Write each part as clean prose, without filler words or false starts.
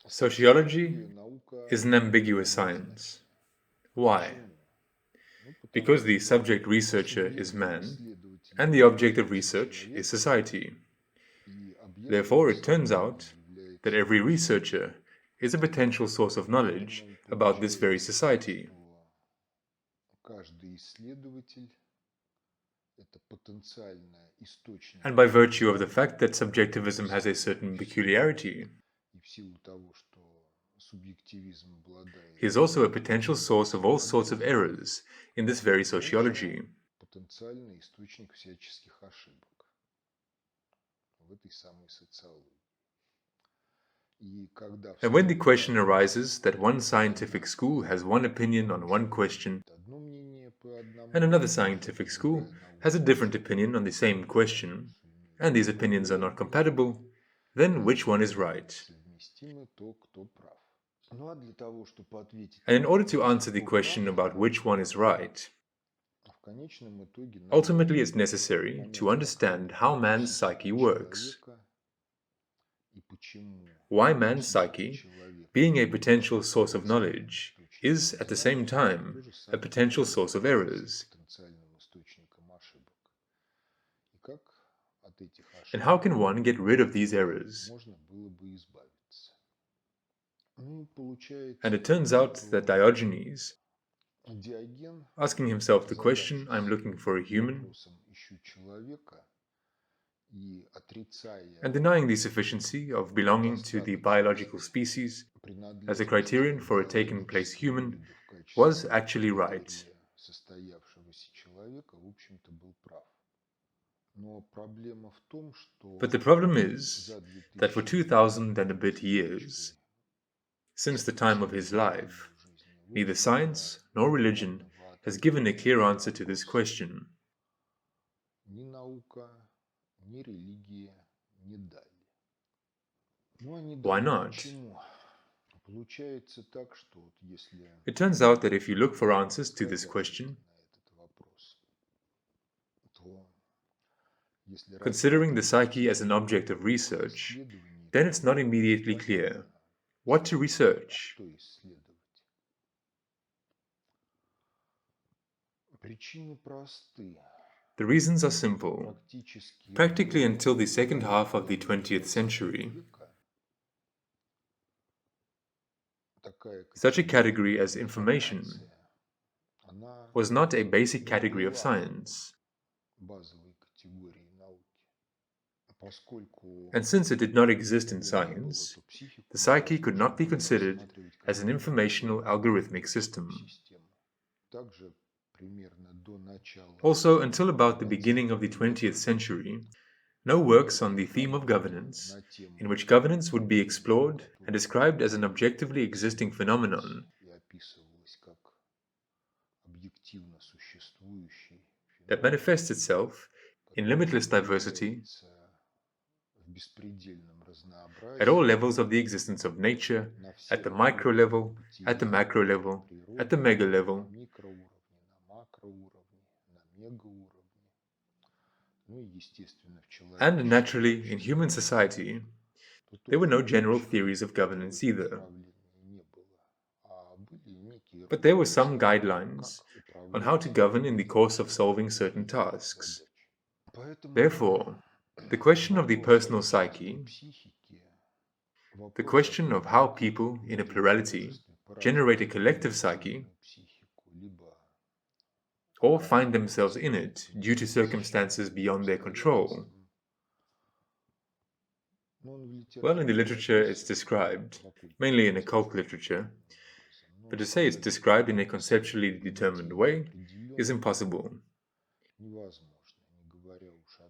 Sociology is an ambiguous science. Why? Because the subject researcher is man, and the object of research is society. Therefore, it turns out that every researcher is a potential source of knowledge about this very society. And by virtue of the fact that subjectivism has a certain peculiarity, he is also a potential source of all sorts of errors in this very sociology. And when the question arises that one scientific school has one opinion on one question, and another scientific school has a different opinion on the same question, and these opinions are not compatible, then which one is right? And in order to answer the question about which one is right, ultimately it's necessary to understand how man's psyche works. Why man's psyche, being a potential source of knowledge, is at the same time a potential source of errors. And how can one get rid of these errors? And it turns out that Diogenes, asking himself the question, I'm looking for a human, and denying the sufficiency of belonging to the biological species as a criterion for a taken place human, was actually right. But the problem is that for 2000 and a bit years, since the time of his life, neither science nor religion has given a clear answer to this question. Why not? It turns out that if you look for answers to this question, considering the psyche as an object of research, then it's not immediately clear what to research. The reasons are simple. Practically until the second half of the 20th century, such a category as information was not a basic category of science. And since it did not exist in science, the psyche could not be considered as an informational algorithmic system. Also, until about the beginning of the 20th century, no works on the theme of governance, in which governance would be explored and described as an objectively existing phenomenon, that manifests itself in limitless diversity at all levels of the existence of nature, at the micro level, at the macro level, at the mega level, and naturally, in human society, there were no general theories of governance either. But there were some guidelines on how to govern in the course of solving certain tasks. Therefore, the question of the personal psyche, the question of how people in a plurality generate a collective psyche, or find themselves in it due to circumstances beyond their control. Well, in the literature it's described, mainly in occult literature, but to say it's described in a conceptually determined way is impossible.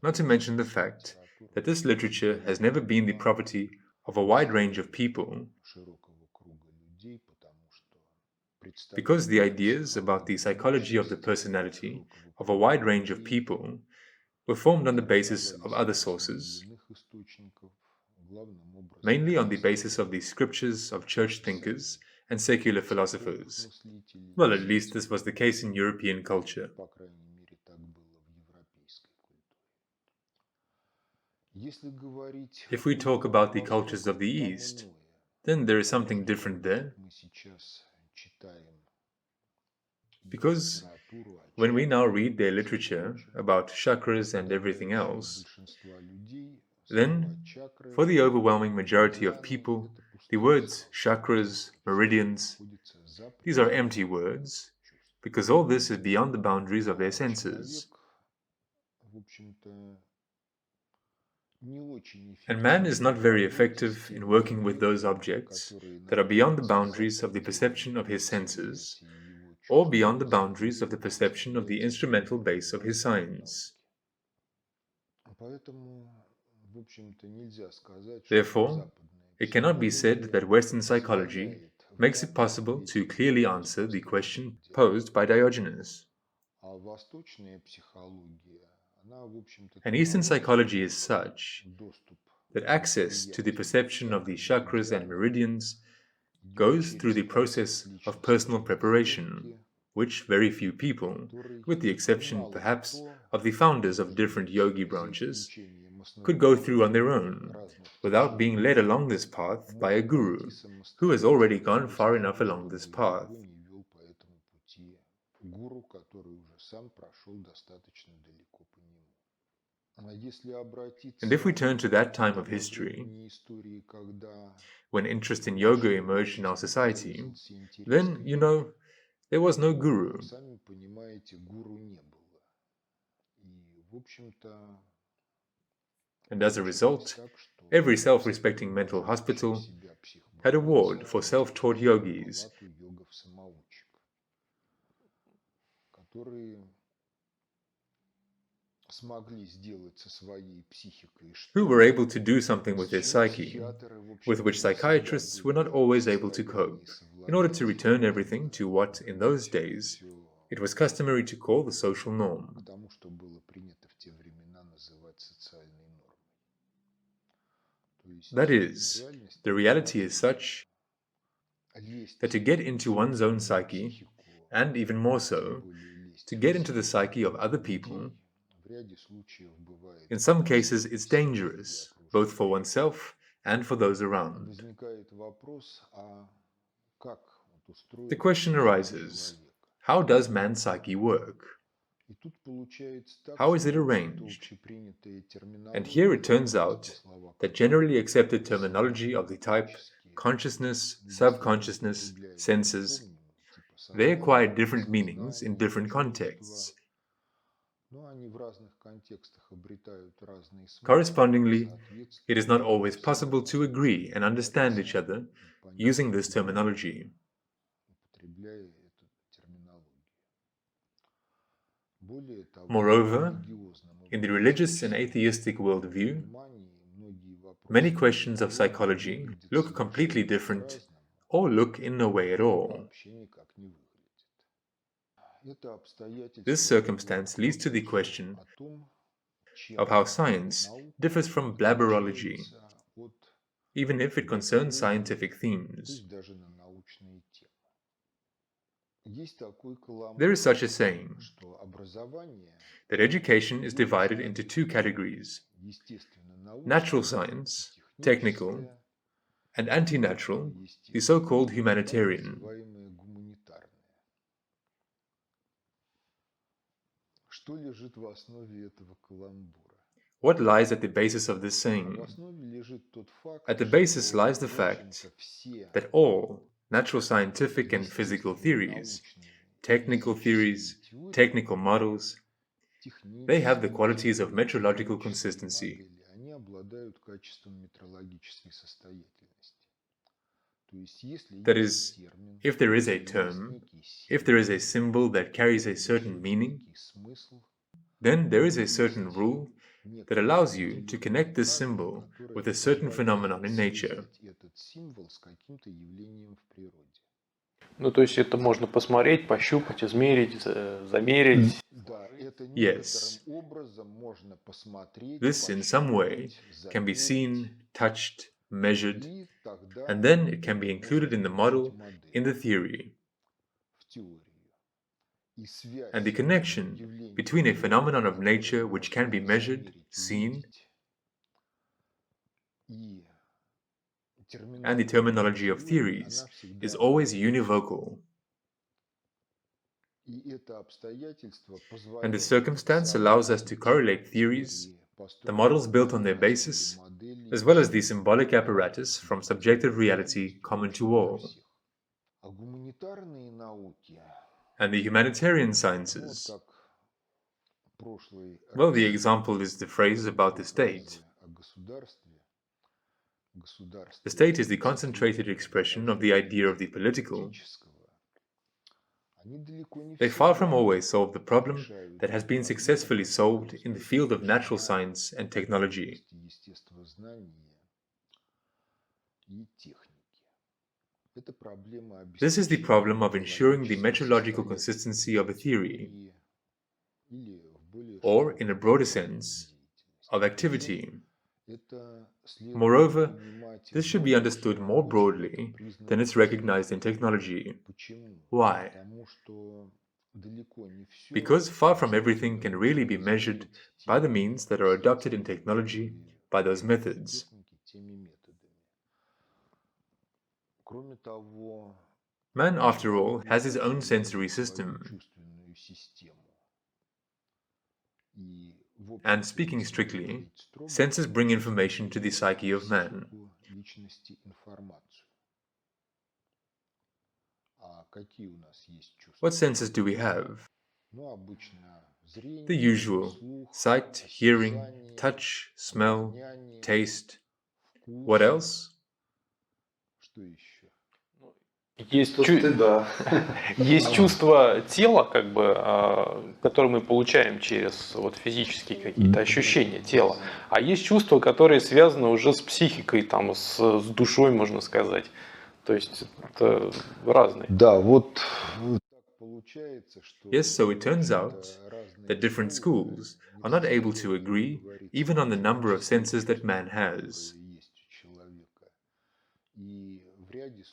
Not to mention the fact that this literature has never been the property of a wide range of people, because the ideas about the psychology of the personality of a wide range of people were formed on the basis of other sources, mainly on the basis of the scriptures of church thinkers and secular philosophers. Well, at least this was the case in European culture. If we talk about the cultures of the East, then there is something different there. Because when we now read their literature about chakras and everything else, then for the overwhelming majority of people, the words chakras, meridians, these are empty words, because all this is beyond the boundaries of their senses. And man is not very effective in working with those objects that are beyond the boundaries of the perception of his senses, or beyond the boundaries of the perception of the instrumental base of his science. Therefore, it cannot be said that Western psychology makes it possible to clearly answer the question posed by Diogenes. And Eastern psychology is such that access to the perception of the chakras and meridians goes through the process of personal preparation, which very few people, with the exception perhaps of the founders of different yogi branches, could go through on their own, without being led along this path by a guru who has already gone far enough along this path. And if we turn to that time of history, when interest in yoga emerged in our society, then, there was no guru. And as a result, every self-respecting mental hospital had a ward for self-taught yogis, who were able to do something with their psyche, with which psychiatrists were not always able to cope, in order to return everything to what, in those days, it was customary to call the social norm. That is, the reality is such that to get into one's own psyche, and even more so, to get into the psyche of other people, in some cases it's dangerous, both for oneself and for those around. The question arises, how does man's psyche work? How is it arranged? And here it turns out that generally accepted terminology of the type consciousness, subconsciousness, senses, they acquire different meanings in different contexts. Correspondingly, it is not always possible to agree and understand each other using this terminology. Moreover, in the religious and atheistic worldview, many questions of psychology look completely different or look in no way at all. This circumstance leads to the question of how science differs from blabberology, even if it concerns scientific themes. There is such a saying, that education is divided into two categories: natural science, technical, and anti-natural, the so-called humanitarian. What lies at the basis of this saying? At the basis lies the fact that all natural scientific and physical theories, technical models, they have the qualities of metrological consistency. That is, if there is a term, if there is a symbol that carries a certain meaning, then there is a certain rule that allows you to connect this symbol with a certain phenomenon in nature. То есть это можно посмотреть, пощупать, измерить, замерить. Yes. This in some way can be seen, touched, measured, and then it can be included in the model, in the theory. And the connection between a phenomenon of nature which can be measured, seen, and the terminology of theories is always univocal. And this circumstance allows us to correlate theories, the models built on their basis, as well as the symbolic apparatus from subjective reality common to all. And the humanitarian sciences, well, the example is the phrase about the state. The state is the concentrated expression of the idea of the political. They far from always solve the problem that has been successfully solved in the field of natural science and technology. This is the problem of ensuring the metrological consistency of a theory, or, in a broader sense, of activity. Moreover, this should be understood more broadly than it's recognized in technology. Why? Because far from everything can really be measured by the means that are adopted in technology by those methods. Man, after all, has his own sensory system. And speaking strictly, senses bring information to the psyche of man. What senses do we have? The usual: sight, hearing, touch, smell, taste. What else? Есть, Да. есть чувство тела, как бы, которое мы получаем через вот физические какие-то ощущения тела, а есть чувства, которые связаны уже с психикой, там, с душой, можно сказать. То есть это разные. Да, вот Yes, so it turns out that different schools are not able to agree even on the number of senses that man has.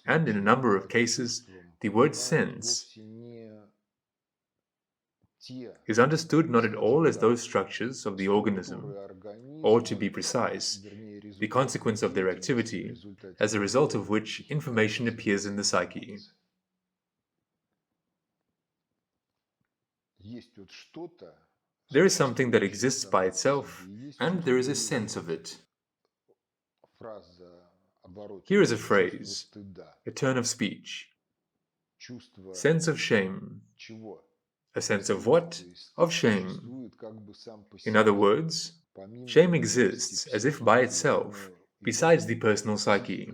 And in a number of cases, the word sense is understood not at all as those structures of the organism, or, to be precise, the consequence of their activity, as a result of which information appears in the psyche. There is something that exists by itself, and there is a sense of it. Here is a phrase, a turn of speech. Sense of shame. A sense of what? Of shame. In other words, shame exists as if by itself, besides the personal psyche.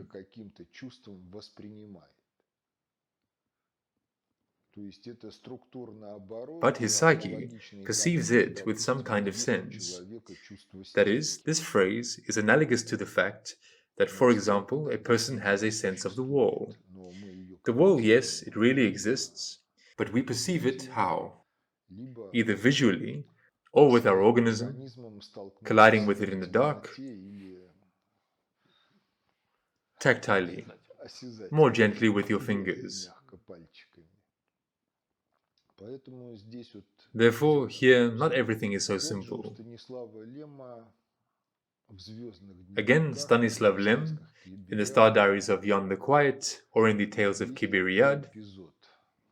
But his psyche perceives it with some kind of sense. That is, this phrase is analogous to the fact that, for example, a person has a sense of the wall. The wall, yes, it really exists, but we perceive it how? Either visually, or with our organism, colliding with it in the dark, tactilely, more gently with your fingers. Therefore, here, not everything is so simple. Again, Stanislav Lem, in the Star Diaries of Jan the Quiet, or in the Tales of Kibiriad,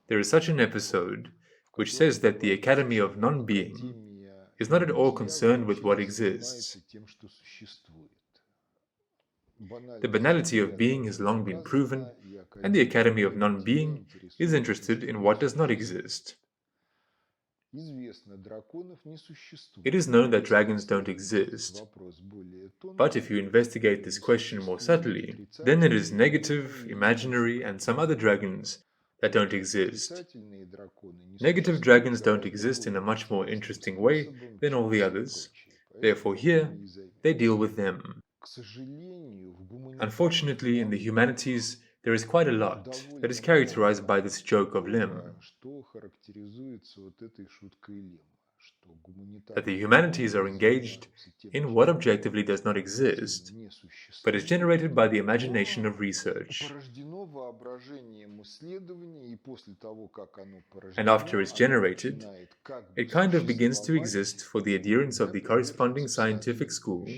there is such an episode which says that the Academy of Non-Being is not at all concerned with what exists. The banality of being has long been proven, and the Academy of Non-Being is interested in what does not exist. It is known that dragons don't exist, but if you investigate this question more subtly, then it is negative, imaginary, and some other dragons that don't exist. Negative dragons don't exist in a much more interesting way than all the others. Therefore here, they deal with them. Unfortunately, in the humanities, there is quite a lot that is characterized by this joke of Lem. that the humanities are engaged in what objectively does not exist, but is generated by the imagination of research. And after it's generated, it kind of begins to exist for the adherents of the corresponding scientific school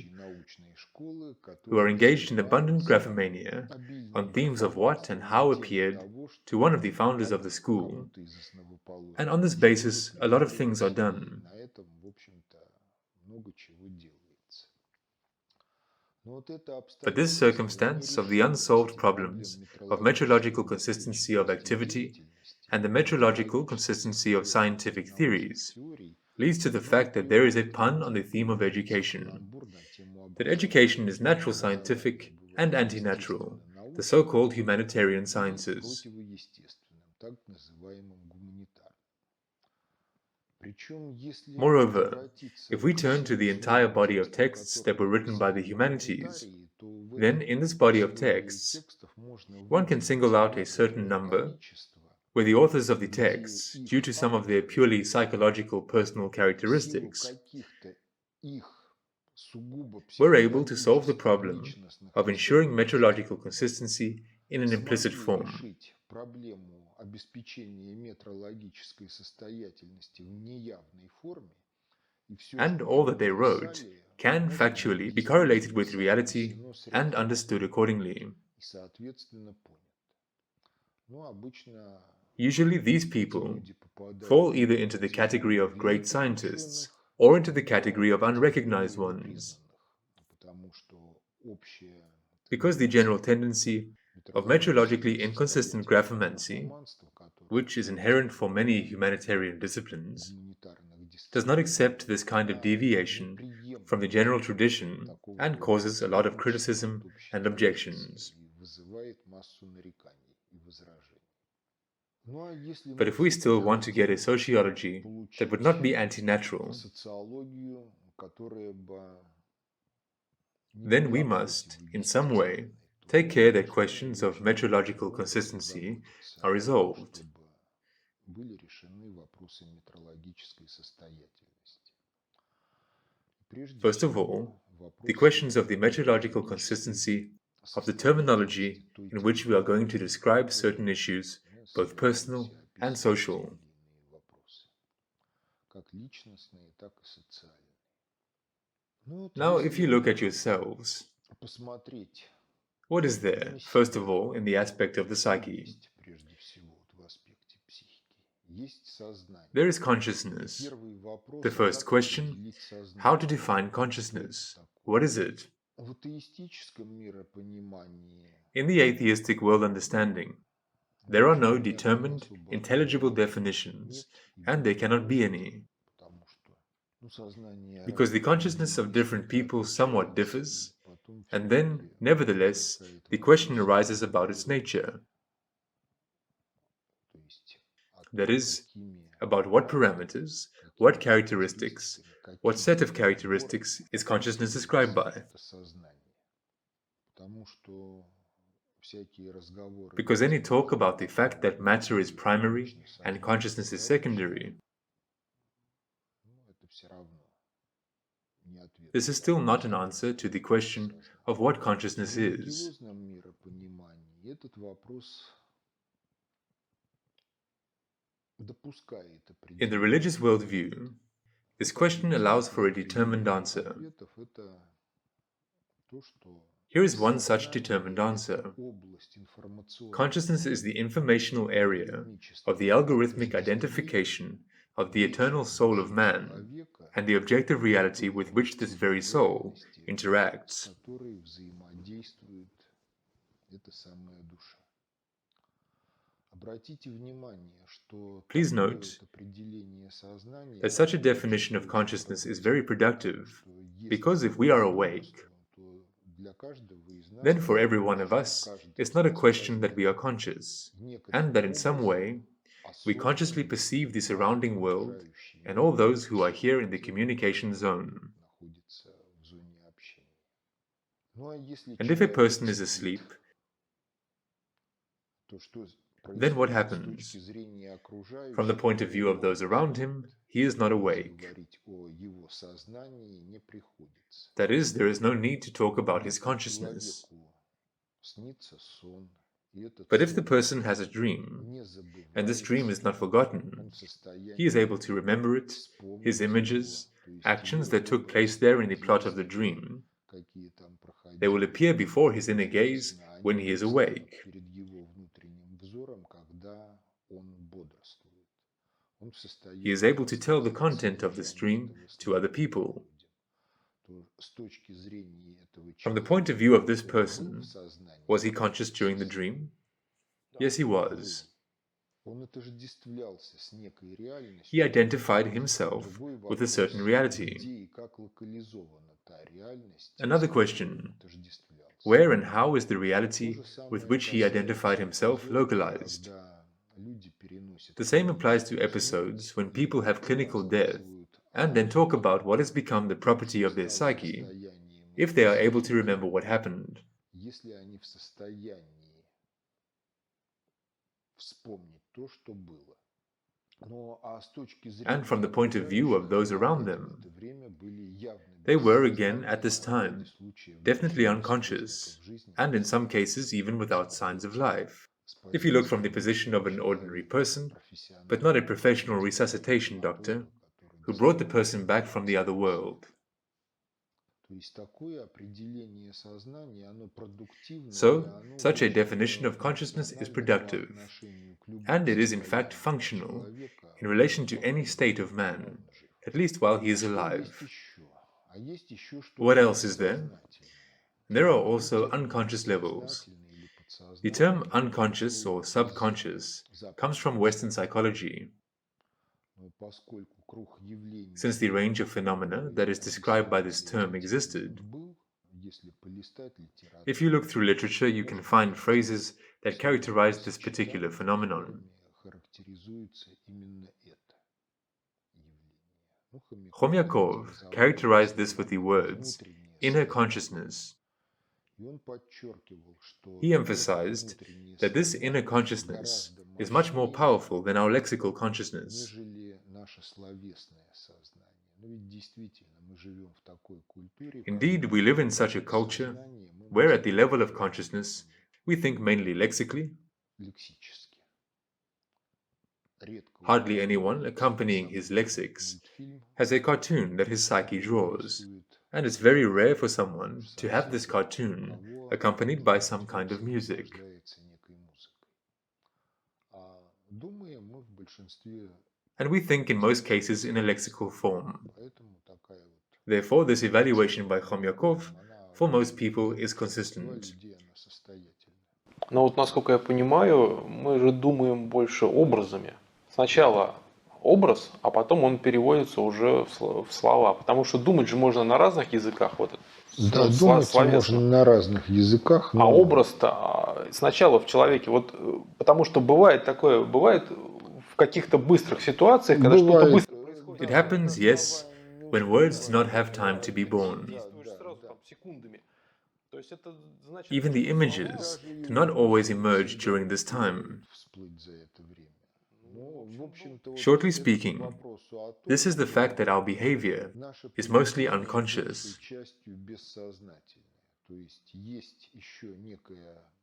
who are engaged in abundant graphomania on themes of what and how appeared to one of the founders of the school. And on this basis, a lot of things are done. But this circumstance of the unsolved problems of metrological consistency of activity and the metrological consistency of scientific theories leads to the fact that there is a pun on the theme of education, that education is natural scientific and anti-natural, the so-called humanitarian sciences. Moreover, if we turn to the entire body of texts that were written by the humanities, then in this body of texts, one can single out a certain number where the authors of the texts, due to some of their purely psychological personal characteristics, were able to solve the problem of ensuring metrological consistency in an implicit form. And all that they wrote can factually be correlated with reality and understood accordingly. Usually these people fall either into the category of great scientists or into the category of unrecognized ones, because the general tendency of metrologically inconsistent graphomancy, which is inherent for many humanitarian disciplines, does not accept this kind of deviation from the general tradition and causes a lot of criticism and objections. But if we still want to get a sociology that would not be anti-natural, then we must, in some way, take care that questions of metrological consistency are resolved. First of all, the questions of the metrological consistency of the terminology in which we are going to describe certain issues, both personal and social. Now, if you look at yourselves, what is there, first of all, in the aspect of the psyche? There is consciousness. The first question, how to define consciousness? What is it? In the atheistic world understanding, there are no determined, intelligible definitions, and there cannot be any, because the consciousness of different people somewhat differs, and then, nevertheless, the question arises about its nature. That is, about what parameters, what characteristics, what set of characteristics is consciousness described by. Because any talk about the fact that matter is primary and consciousness is secondary, this is still not an answer to the question of what consciousness is. In the religious worldview, this question allows for a determined answer. Here is one such determined answer. Consciousness is the informational area of the algorithmic identification of the eternal soul of man and the objective reality with which this very soul interacts. Please note that such a definition of consciousness is very productive, because if we are awake, then for every one of us, it's not a question that we are conscious, and that in some way, we consciously perceive the surrounding world and all those who are here in the communication zone. And if a person is asleep, then what happens? From the point of view of those around him, he is not awake. That is, there is no need to talk about his consciousness. But if the person has a dream, and this dream is not forgotten, he is able to remember it, his images, actions that took place there in the plot of the dream. They will appear before his inner gaze when he is awake. He is able to tell the content of this dream to other people. From the point of view of this person, was he conscious during the dream? Yes, he was. He identified himself with a certain reality. Another question: where and how is the reality with which he identified himself localized? The same applies to episodes when people have clinical death and then talk about what has become the property of their psyche, if they are able to remember what happened. And from the point of view of those around them, they were again at this time definitely unconscious, and in some cases even without signs of life. If you look from the position of an ordinary person, but not a professional resuscitation doctor, who brought the person back from the other world. So, such a definition of consciousness is productive, and it is in fact functional in relation to any state of man, at least while he is alive. What else is there? There are also unconscious levels. The term unconscious or subconscious comes from Western psychology. Since the range of phenomena that is described by this term existed, if you look through literature, you can find phrases that characterize this particular phenomenon. Khomyakov characterized this with the words, inner consciousness. He emphasized that this inner consciousness is much more powerful than our lexical consciousness. Indeed, we live in such a culture where at the level of consciousness we think mainly lexically. Hardly anyone accompanying his lexics has a cartoon that his psyche draws, and it's very rare for someone to have this cartoon accompanied by some kind of music. And we think in most cases in a lexical form. Therefore, this evaluation by Khomyakov for most people is consistent. Но вот, насколько я понимаю, мы же думаем больше образами. Сначала образ, а потом он переводится уже в слова. Потому что думать же можно на разных языках. Вот, да, думать можно на разных языках. А образ-то сначала в человеке. Вот, потому что бывает такое, бывает в каких-то быстрых ситуациях, когда что-то быстро происходит. It happens, yes, when words do not have time to be born. Even the images do not always emerge during this time. Shortly speaking, this is the fact that our behavior is mostly unconscious.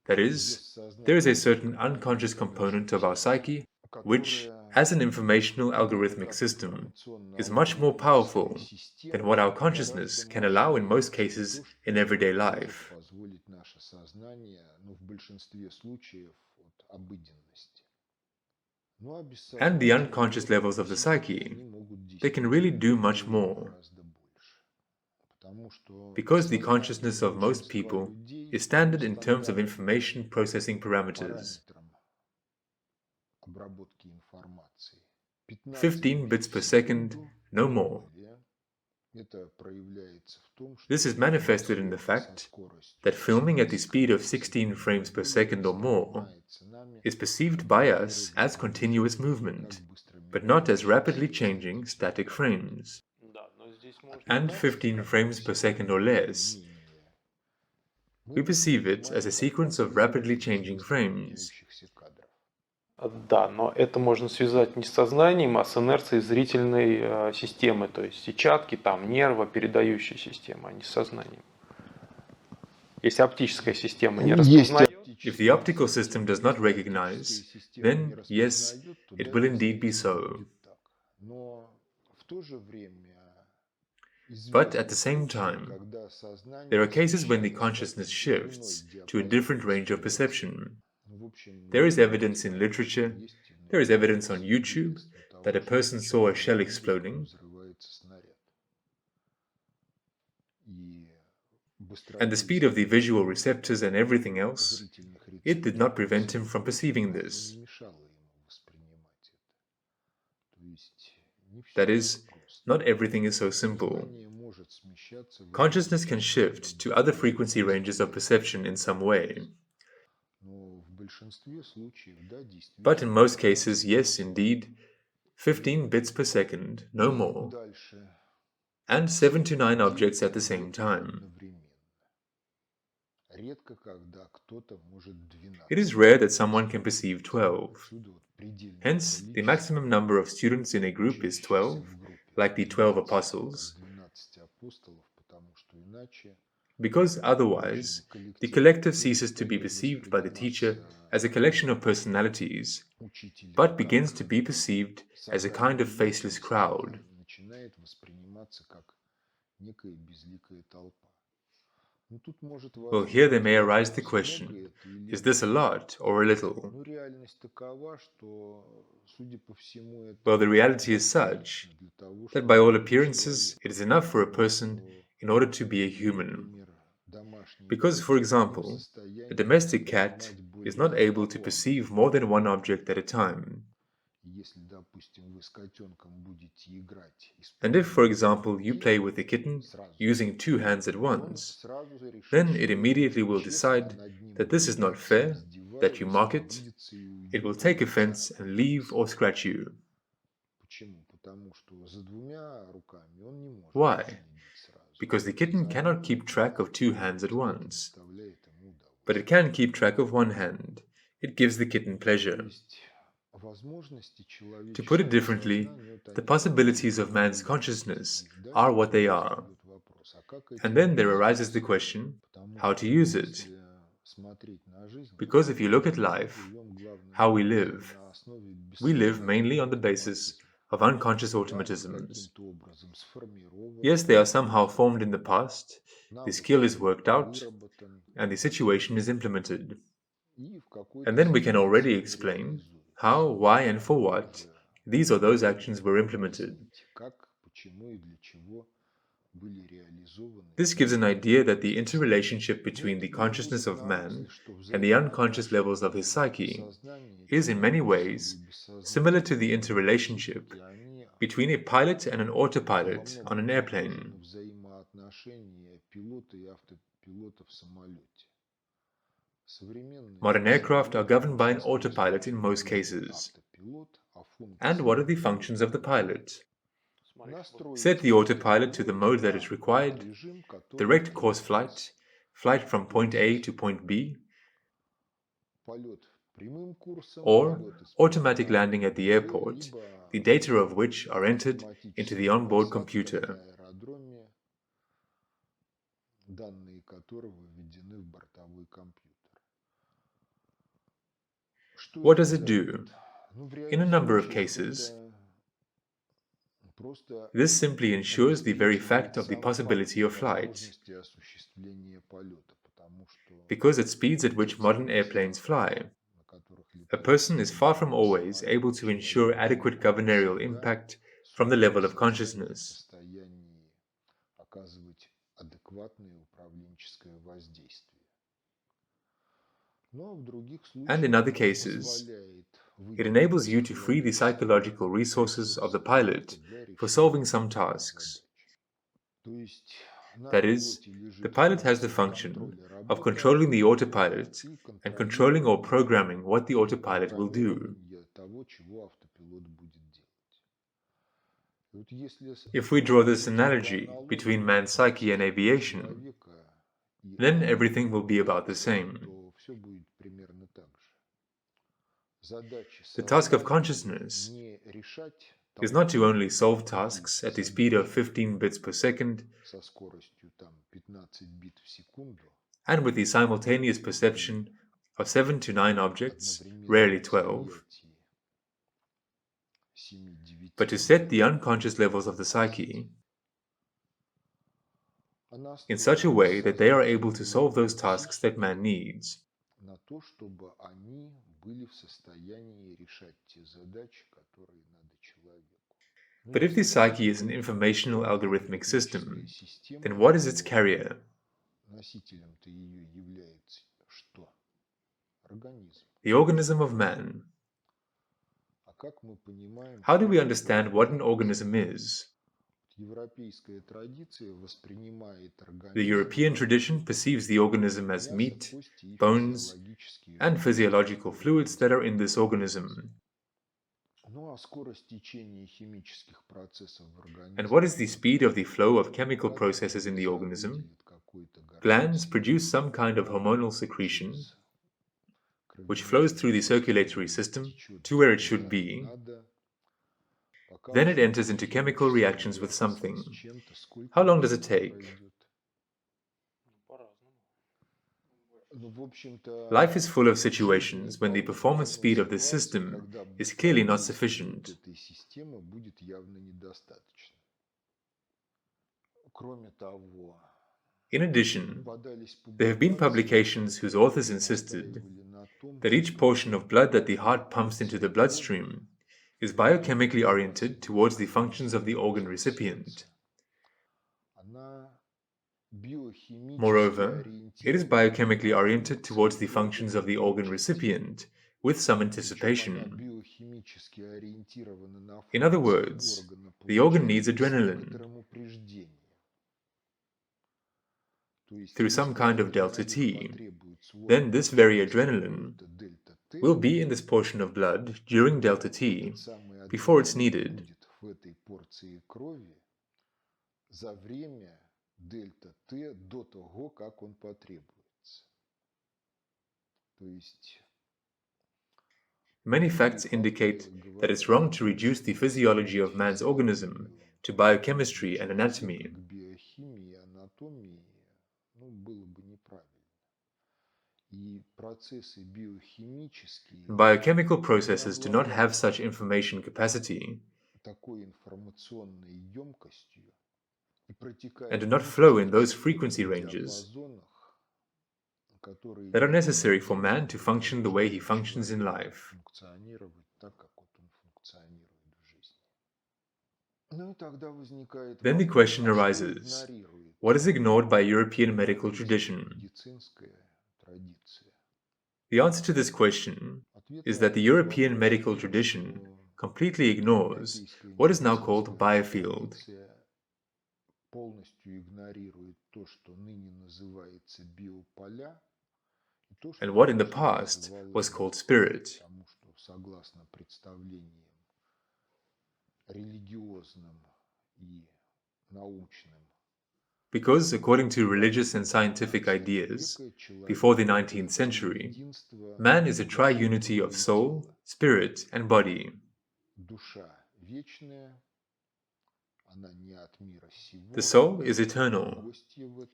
That is, there is a certain unconscious component of our psyche which, as an informational algorithmic system, is much more powerful than what our consciousness can allow in most cases in everyday life. And the unconscious levels of the psyche, they can really do much more. Because the consciousness of most people is standard in terms of information processing parameters. 15 bits per second, no more. This is manifested in the fact that filming at the speed of 16 frames per second or more is perceived by us as continuous movement, but not as rapidly changing static frames. And 15 frames per second or less, we perceive it as a sequence of rapidly changing frames. Да, но это можно связать не с сознанием, а с инерцией зрительной системы, то есть сетчатки, там, нервопередающей системы, а не с сознанием. Если оптическая система не распознает, If the optical system does not recognize, then yes, it will indeed be so. But at the same time, there are cases when the consciousness shifts to a different range of perception. There is evidence in literature, there is evidence on YouTube that a person saw a shell exploding, and the speed of the visual receptors and everything else, it did not prevent him from perceiving this. That is, not everything is so simple. Consciousness can shift to other frequency ranges of perception in some way. But in most cases, yes, indeed, 15 bits per second, no more, and 7 to 9 objects at the same time. It is rare that someone can perceive 12. Hence, the maximum number of students in a group is 12, like the 12 apostles, because otherwise, the collective ceases to be perceived by the teacher as a collection of personalities, but begins to be perceived as a kind of faceless crowd. Well, here there may arise the question, is this a lot or a little? Well, the reality is such that by all appearances, it is enough for a person in order to be a human. Because, for example, a domestic cat is not able to perceive more than one object at a time. And if, for example, you play with a kitten using 2 hands at once, then it immediately will decide that this is not fair, that you mock it, it will take offense and leave or scratch you. Why? Because the kitten cannot keep track of 2 hands at once. But it can keep track of 1 hand. It gives the kitten pleasure. To put it differently, the possibilities of man's consciousness are what they are. And then there arises the question, how to use it? Because if you look at life, how we live mainly on the basis of unconscious automatisms. Yes, they are somehow formed in the past, the skill is worked out, and the situation is implemented. And then we can already explain how, why, and for what these or those actions were implemented. This gives an idea that the interrelationship between the consciousness of man and the unconscious levels of his psyche is in many ways similar to the interrelationship between a pilot and an autopilot on an airplane. Modern aircraft are governed by an autopilot in most cases. And what are the functions of the pilot? Set the autopilot to the mode that is required, direct course flight, flight from point A to point B, or automatic landing at the airport, the data of which are entered into the onboard computer. What does it do? In a number of cases, this simply ensures the very fact of the possibility of flight, because at speeds at which modern airplanes fly, a person is far from always able to ensure adequate governorial impact from the level of consciousness. And in other cases, it enables you to free the psychological resources of the pilot for solving some tasks. That is, the pilot has the function of controlling the autopilot and controlling or programming what the autopilot will do. If we draw this analogy between man's psyche and aviation, then everything will be about the same. The task of consciousness is not to only solve tasks at the speed of 15 bits per second and with the simultaneous perception of 7 to 9 objects, rarely 12, but to set the unconscious levels of the psyche in such a way that they are able to solve those tasks that man needs. But if the psyche is an informational algorithmic system, then what is its carrier? The organism of man. How do we understand what an organism is? The European tradition perceives the organism as meat, bones, and physiological fluids that are in this organism. And what is the speed of the flow of chemical processes in the organism? Glands produce some kind of hormonal secretion, which flows through the circulatory system to where it should be. Then it enters into chemical reactions with something. How long does it take? Life is full of situations when the performance speed of this system is clearly not sufficient. In addition, there have been publications whose authors insisted that each portion of blood that the heart pumps into the bloodstream is biochemically oriented towards the functions of the organ recipient. Moreover, it is biochemically oriented towards the functions of the organ recipient with some anticipation. In other words, the organ needs adrenaline through some kind of delta T. Then this very adrenaline will be in this portion of blood during delta T before it's needed. Many facts indicate that it's wrong to reduce the physiology of man's organism to biochemistry and anatomy. Biochemical processes do not have such information capacity and do not flow in those frequency ranges that are necessary for man to function the way he functions in life. Then the question arises, what is ignored by European medical tradition? The answer to this question is that the European medical tradition completely ignores what is now called biofield. And what in the past was called spirit. Because, according to religious and scientific ideas, before the 19th century, man is a triunity of soul, spirit, and body. The soul is eternal.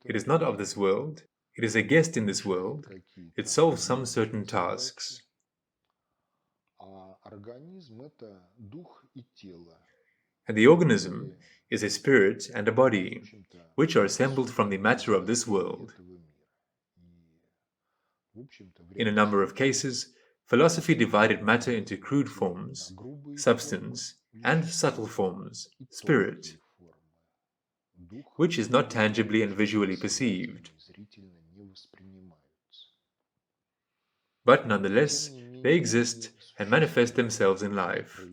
It is not of this world. It is a guest in this world. It solves some certain tasks. And the organism is a spirit and a body, which are assembled from the matter of this world. In a number of cases, philosophy divided matter into crude forms, substance, and subtle forms, spirit, which is not tangibly and visually perceived. But nonetheless, they exist and manifest themselves in life.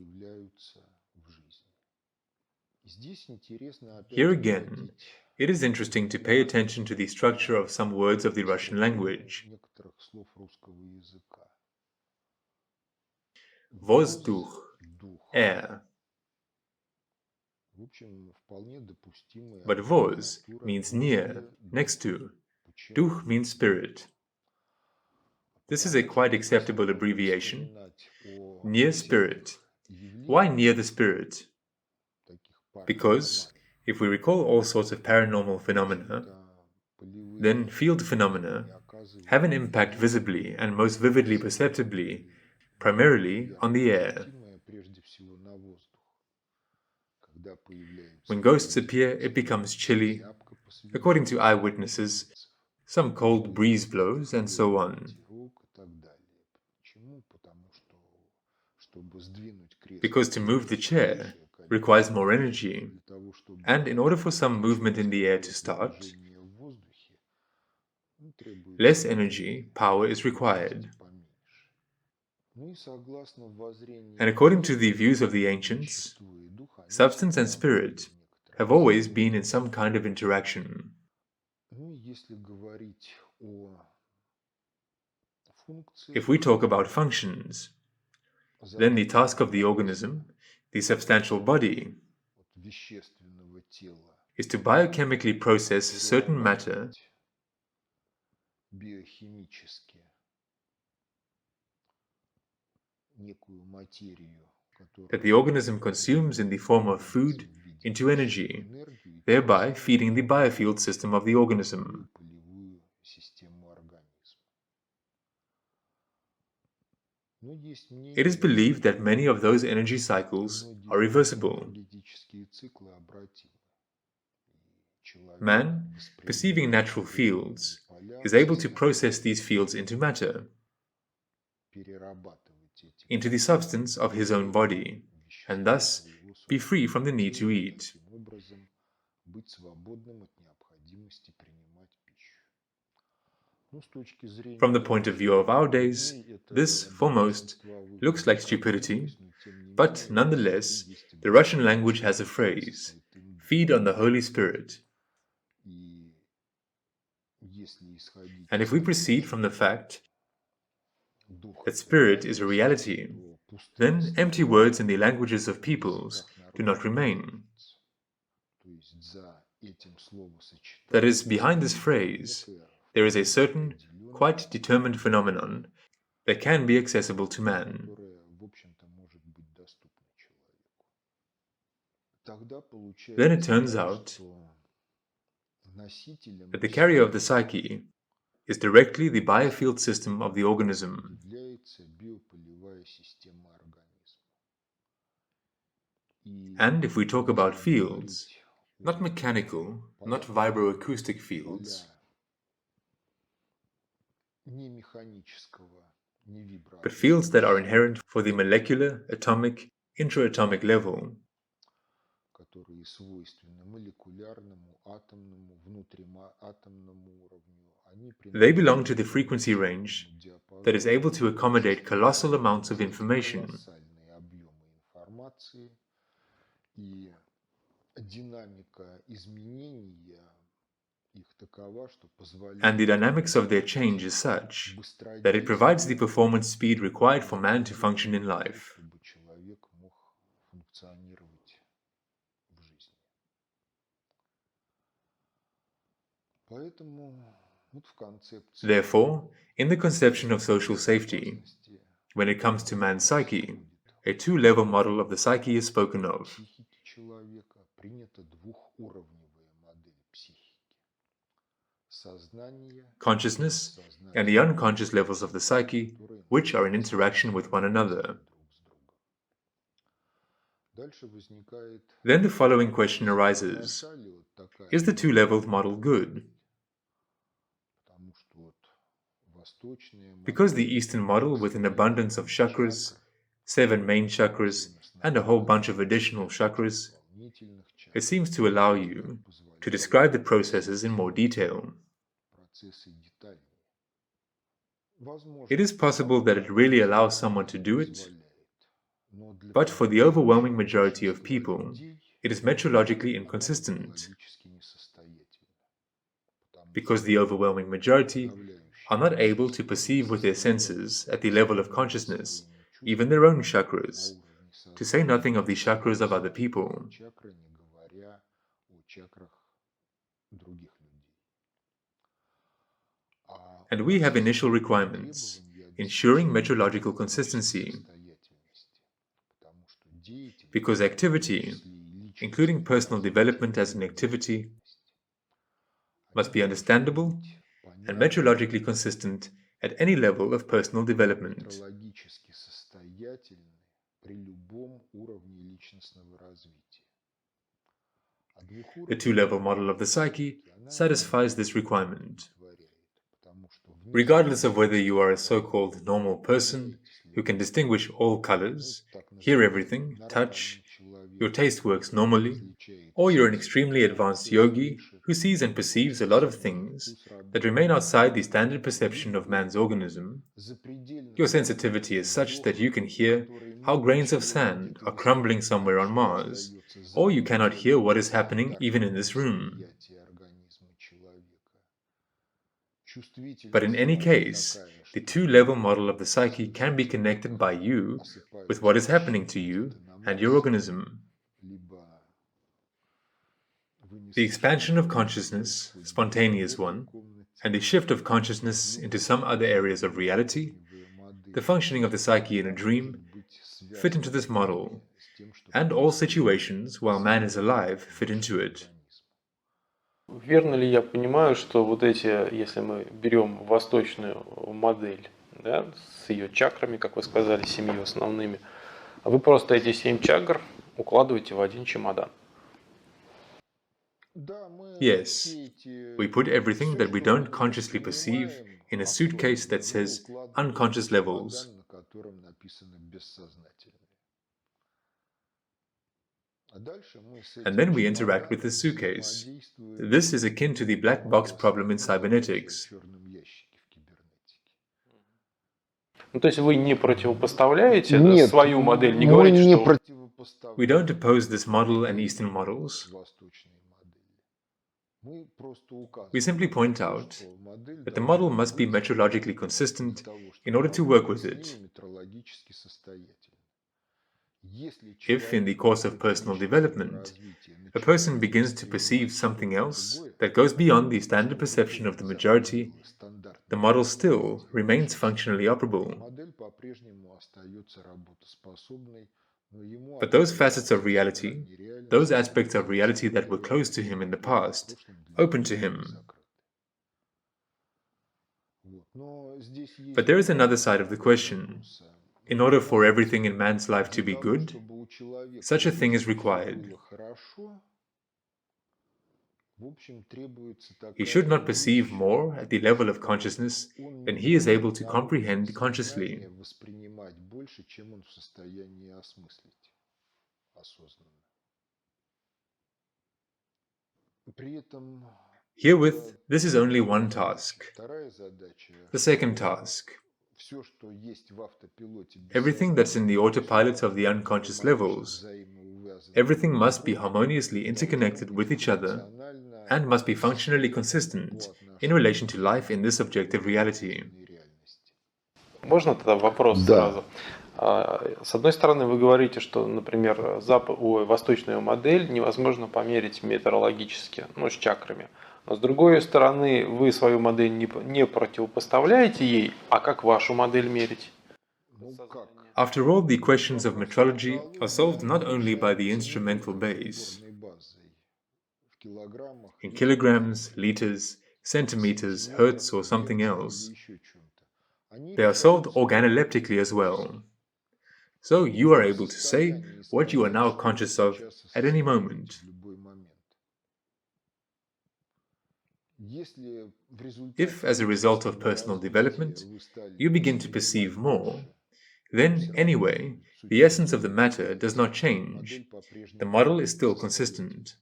Here again, it is interesting to pay attention to the structure of some words of the Russian language. Vozdukh, air. But voz means near, next to. Duch means spirit. This is a quite acceptable abbreviation. Near spirit. Why near the spirit? Because if we recall all sorts of paranormal phenomena, then field phenomena have an impact visibly and most vividly perceptibly, primarily on the air. When ghosts appear, it becomes chilly. According to eyewitnesses, some cold breeze blows, and so on. Because to move the chair requires more energy, and in order for some movement in the air to start, less energy, power is required. And according to the views of the ancients, substance and spirit have always been in some kind of interaction. If we talk about functions, then the task of the organism, the substantial body, is to biochemically process certain matter that the organism consumes in the form of food into energy, thereby feeding the biofield system of the organism. It is believed that many of those energy cycles are reversible. Man, perceiving natural fields, is able to process these fields into matter, into the substance of his own body, and thus be free from the need to eat. From the point of view of our days, this, for most, looks like stupidity, but nonetheless, the Russian language has a phrase, feed on the Holy Spirit. And if we proceed from the fact that spirit is a reality, then empty words in the languages of peoples do not remain. That is, behind this phrase, there is a certain, quite determined phenomenon that can be accessible to man. Then it turns out that the carrier of the psyche is directly the biofield system of the organism. And if we talk about fields, not mechanical, not vibroacoustic fields, but fields that are inherent for the molecular, atomic, intraatomic level, they belong to the frequency range that is able to accommodate colossal amounts of information. And the dynamics of their change is such that it provides the performance speed required for man to function in life. Therefore, in the conception of social safety, when it comes to man's psyche, a two-level model of the psyche is spoken of. Consciousness and the unconscious levels of the psyche, which are in interaction with one another. Then the following question arises: is the two-leveled model good? Because the Eastern model, with an abundance of chakras, 7 main chakras, and a whole bunch of additional chakras, it seems to allow you to describe the processes in more detail. It is possible that it really allows someone to do it, but for the overwhelming majority of people, it is metrologically inconsistent, because the overwhelming majority are not able to perceive with their senses at the level of consciousness, even their own chakras, to say nothing of the chakras of other people. And we have initial requirements, ensuring metrological consistency. Because activity, including personal development as an activity, must be understandable and metrologically consistent at any level of personal development. The two-level model of the psyche satisfies this requirement. Regardless of whether you are a so-called normal person who can distinguish all colors, hear everything, touch, your taste works normally, or you're an extremely advanced yogi who sees and perceives a lot of things that remain outside the standard perception of man's organism, your sensitivity is such that you can hear how grains of sand are crumbling somewhere on Mars, or you cannot hear what is happening even in this room. But in any case, the two-level model of the psyche can be connected by you with what is happening to you and your organism. The expansion of consciousness, spontaneous one, and the shift of consciousness into some other areas of reality, the functioning of the psyche in a dream, fit into this model, and all situations while man is alive fit into it. Верно ли я понимаю, что вот эти, если мы берем восточную модель, да, с ее чакрами, как вы сказали, 7 основными, вы просто эти 7 чакр укладываете в один чемодан? Yes, we put everything that we don't consciously perceive in a suitcase that says unconscious levels. And then we interact with the suitcase. This is akin to the black box problem in cybernetics. Ну, то есть вы не противопоставляете свою модель, не говорите, что... We don't oppose this model and Eastern models. We simply point out that the model must be metrologically consistent in order to work with it. If, in the course of personal development, a person begins to perceive something else that goes beyond the standard perception of the majority, the model still remains functionally operable. But those facets of reality, those aspects of reality that were closed to him in the past, open to him. But there is another side of the question. In order for everything in man's life to be good, such a thing is required. He should not perceive more at the level of consciousness than he is able to comprehend consciously. Herewith, this is only one task. The second task. Everything that's in the autopilot of the unconscious levels, everything must be harmoniously interconnected with each other and must be functionally consistent in relation to life in this objective reality. Можно тогда вопрос сразу? С одной стороны, вы говорите, что, например, восточную модель невозможно померить метрологически, ну, с чакрами. Но с другой стороны, вы свою модель не противопоставляете ей, а как вашу модель мерить? After all, the questions of metrology are solved not only by the instrumental base, in kilograms, liters, centimeters, hertz, or something else. They are solved organoleptically as well. So you are able to say what you are now conscious of at any moment. If, as a result of personal development, you begin to perceive more, then, anyway, the essence of the matter does not change. The model is still consistent.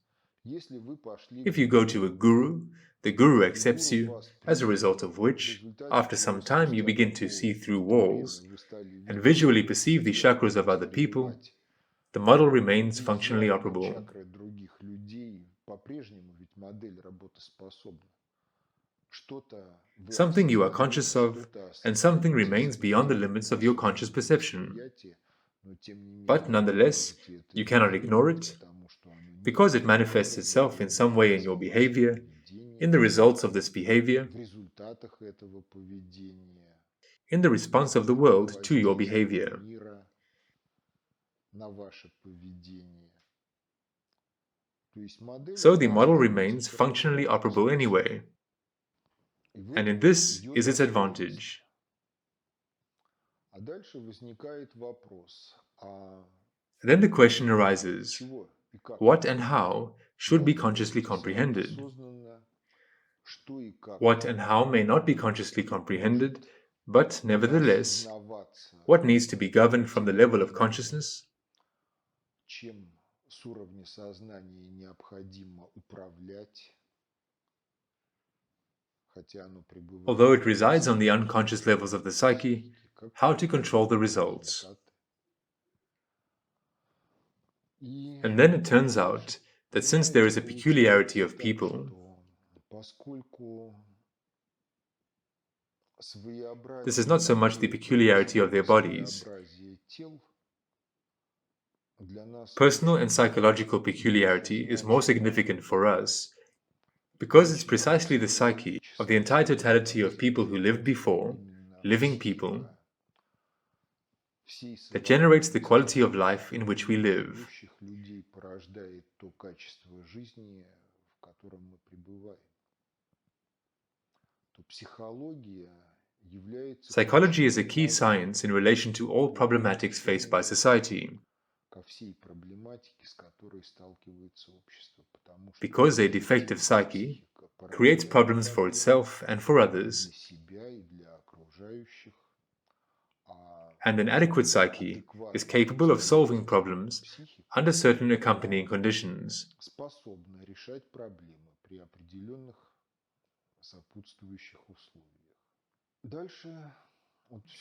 If you go to a guru, the guru accepts you, as a result of which, after some time you begin to see through walls and visually perceive the chakras of other people, the model remains functionally operable. Something you are conscious of, and something remains beyond the limits of your conscious perception. But nonetheless, you cannot ignore it, because it manifests itself in some way in your behavior, in the results of this behavior, in the response of the world to your behavior. So the model remains functionally operable anyway, and in this is its advantage. Then the question arises, what and how should be consciously comprehended? What and how may not be consciously comprehended, but nevertheless, what needs to be governed from the level of consciousness? Although it resides on the unconscious levels of the psyche, how to control the results. And then it turns out that since there is a peculiarity of people, this is not so much the peculiarity of their bodies. Personal and psychological peculiarity is more significant for us because it's precisely the psyche of the entire totality of people who lived before, living people, that generates the quality of life in which we live. Psychology is a key science in relation to all problematics faced by society, because a defective psyche creates problems for itself and for others, and an adequate psyche is capable of solving problems under certain accompanying conditions.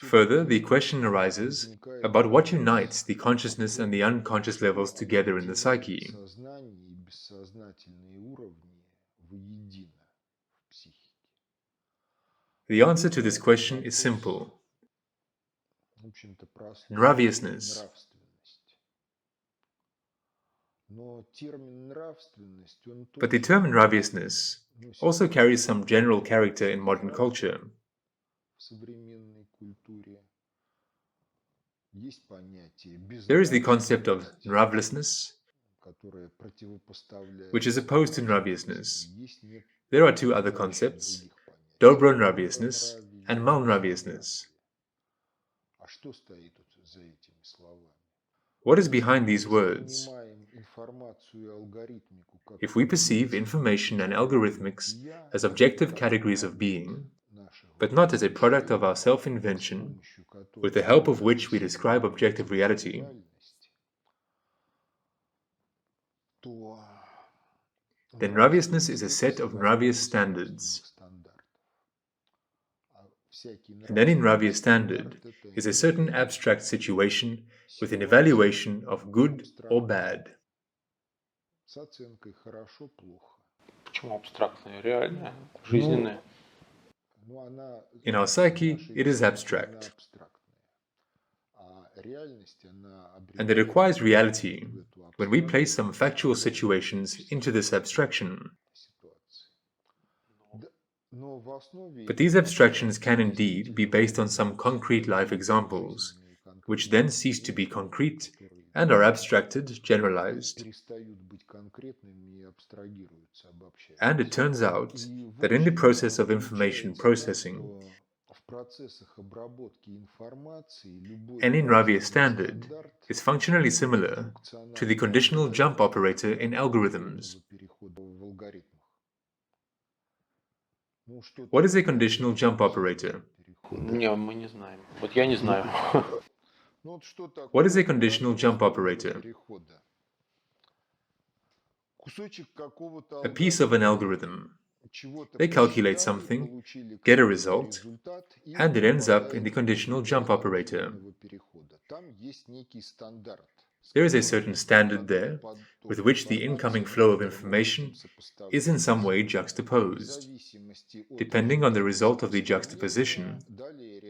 Further, the question arises about what unites the consciousness and the unconscious levels together in the psyche. The answer to this question is simple: Nraviousness. But the term Nraviousness also carries some general character in modern culture. There is the concept of nravlessness, which is opposed to Nraviousness. There are two other concepts, dobro Nraviousness and malnraviousness. What is behind these words? If we perceive information and algorithmics as objective categories of being, but not as a product of our self-invention, with the help of which we describe objective reality, then Nraviousness is a set of Nravious standards. And any Nravious standard is a certain abstract situation with an evaluation of good or bad. Почему абстрактное? Реальное, жизненное. In our psyche, it is abstract. And it requires reality when we place some factual situations into this abstraction. But these abstractions can indeed be based on some concrete life examples, which then cease to be concrete and are abstracted, generalized. And it turns out that in the process of information processing, any Nravious standard is functionally similar to the conditional jump operator in algorithms. What is a conditional jump operator? Не, мы не знаем. Вот я не знаю. What is a conditional jump operator? A piece of an algorithm. They calculate something, get a result, and it ends up in the conditional jump operator. There is a certain standard there with which the incoming flow of information is in some way juxtaposed. Depending on the result of the juxtaposition,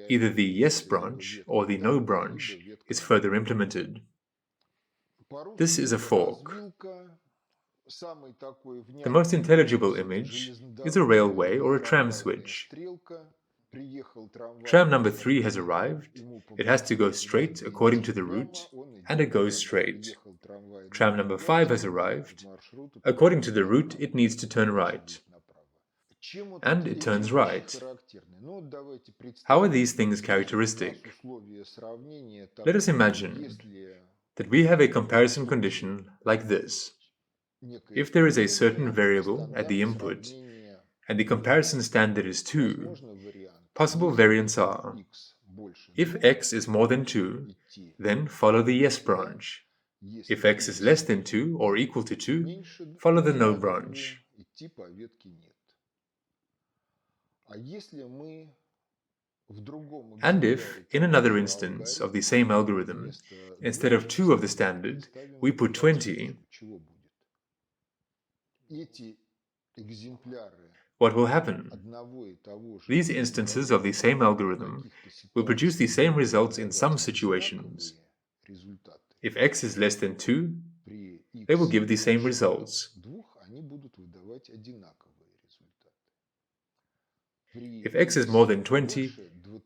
either the yes branch or the no branch is further implemented. This is a fork. The most intelligible image is a railway or a tram switch. Tram number 3 has arrived, it has to go straight according to the route, and it goes straight. Tram number 5 has arrived, according to the route it needs to turn right, and it turns right. How are these things characteristic? Let us imagine that we have a comparison condition like this. If there is a certain variable at the input, and the comparison standard is 2, possible variants are: if x is more than 2, then follow the yes branch. If x is less than 2 or equal to 2, follow the no branch. And if, in another instance of the same algorithm, instead of 2 of the standard, we put 20, what will happen? These instances of the same algorithm will produce the same results in some situations. If x is less than 2, they will give the same results. If x is more than 20,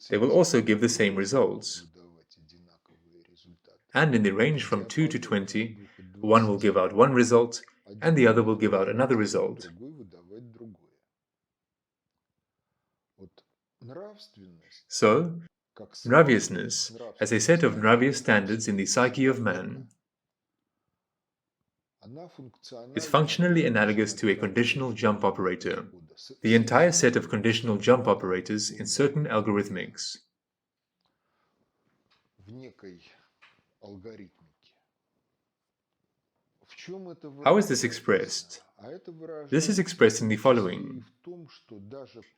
they will also give the same results. And in the range from 2 to 20, one will give out one result, and the other will give out another result. So, Nraviousness, as a set of Nravious standards in the psyche of man, is functionally analogous to a conditional jump operator, the entire set of conditional jump operators in certain algorithmics. How is this expressed? This is expressed in the following.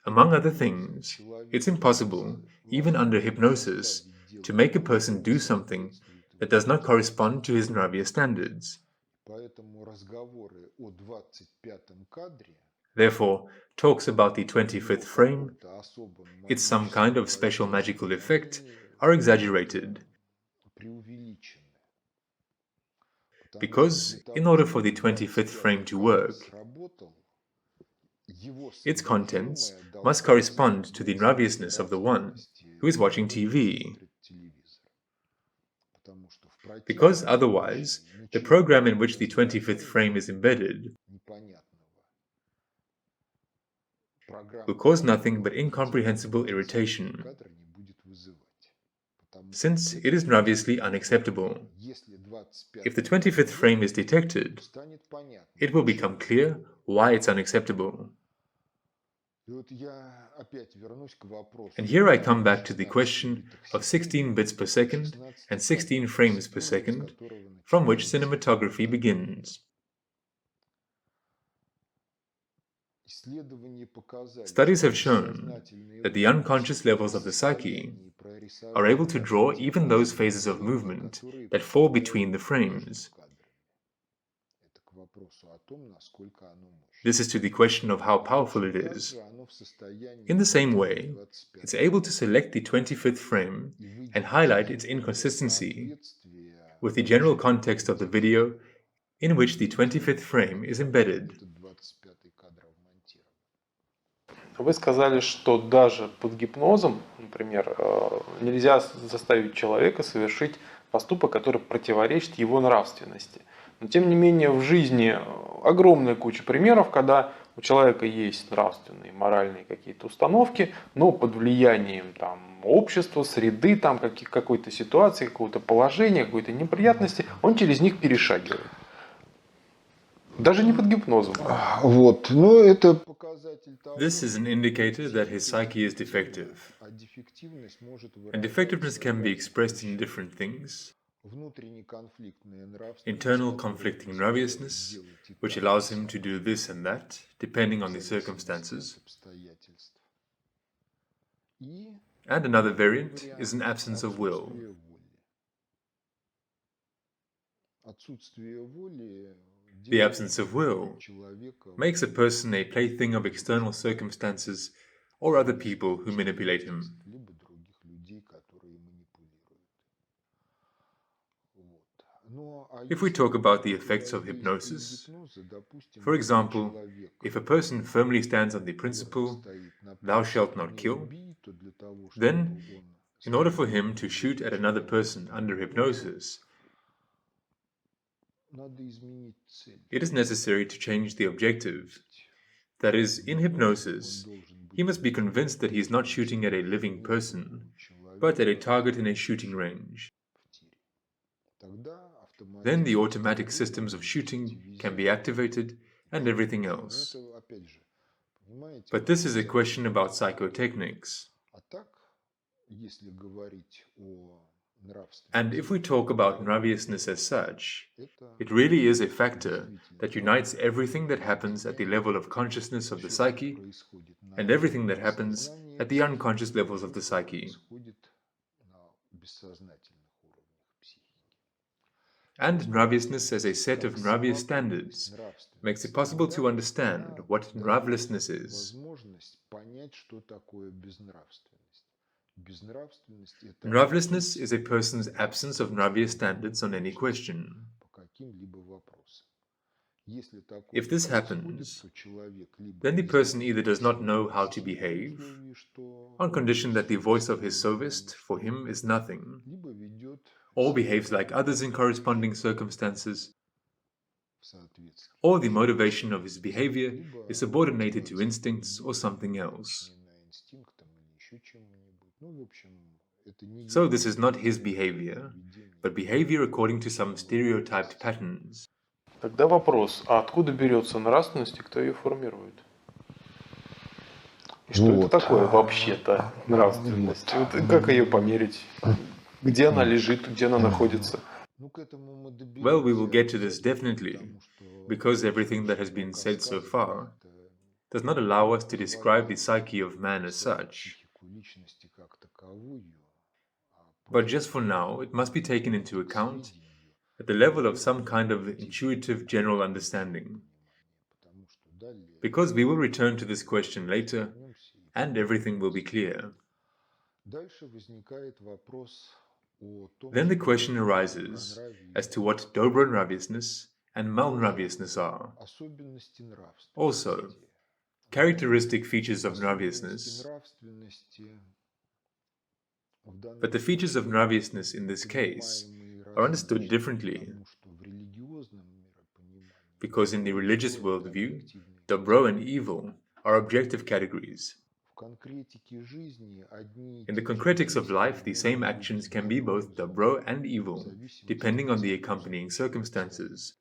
Among other things, it's impossible, even under hypnosis, to make a person do something that does not correspond to his Nravious standards. Therefore, talks about the 25th frame, it's some kind of special magical effect, are exaggerated. Because, in order for the 25th frame to work, its contents must correspond to the Nraviousness of the one who is watching TV. Because otherwise, the program in which the 25th frame is embedded will cause nothing but incomprehensible irritation, since it is Nraviously unacceptable. If the 25th frame is detected, it will become clear why it's unacceptable. And here I come back to the question of 16 bits per second and 16 frames per second, from which cinematography begins. Studies have shown that the unconscious levels of the psyche are able to draw even those phases of movement that fall between the frames. This is to the question of how powerful it is. In the same way, it's able to select the 25th frame and highlight its inconsistency with the general context of the video in which the 25th frame is embedded. Вы сказали, что даже под гипнозом, например, нельзя заставить человека совершить поступок, который противоречит его нравственности. Но тем не менее в жизни огромная куча примеров, когда у человека есть нравственные, моральные какие-то установки, но под влиянием общества, среды, какой-то ситуации, какого-то положения, какой-то неприятности, он через них перешагивает. Даже не под гипнозом. Вот, но это показатель того, This is an indicator that his psyche is defective. And defectiveness can be expressed in different things. Internal conflicting Nraviousness, which allows him to do this and that, depending on the circumstances. And another variant is an absence of will. The absence of will makes a person a plaything of external circumstances or other people who manipulate him. If we talk about the effects of hypnosis, for example, if a person firmly stands on the principle, "Thou shalt not kill," Then, in order for him to shoot at another person under hypnosis, it is necessary to change the objective. That is, in hypnosis, he must be convinced that he is not shooting at a living person, but at a target in a shooting range. Then the automatic systems of shooting can be activated and everything else. But this is a question about psychotechnics. And if we talk about Nraviousness as such, it really is a factor that unites everything that happens at the level of consciousness of the psyche and everything that happens at the unconscious levels of the psyche. And Nraviousness as a set of Nravious standards makes it possible to understand what Nravlessness is. Nravlessness is a person's absence of Nravious standards on any question. If this happens, then the person either does not know how to behave, on condition that the voice of his sophist for him is nothing, or behaves like others in corresponding circumstances, or the motivation of his behavior is subordinated to instincts or something else. So this is not his behavior, but behavior according to some stereotyped patterns. Тогда вопрос, а откуда берется нравственность и кто ее формирует? И что это такое вообще-то нравственность? Как ее померить? Где она лежит, где она находится? Well, we will get to this definitely, because everything that has been said so far does not allow us to describe the psyche of man as such. But just for now, it must be taken into account at the level of some kind of intuitive general understanding. Because we will return to this question later, and everything will be clear. Then the question arises as to what dobro Nraviousness and mal-Nraviousness are. Also, characteristic features of Nraviousness. But the features of Nraviousness in this case are understood differently, because in the religious worldview, dobro and evil are objective categories. In the concretics of life, the same actions can be both dobro and evil, depending on the accompanying circumstances.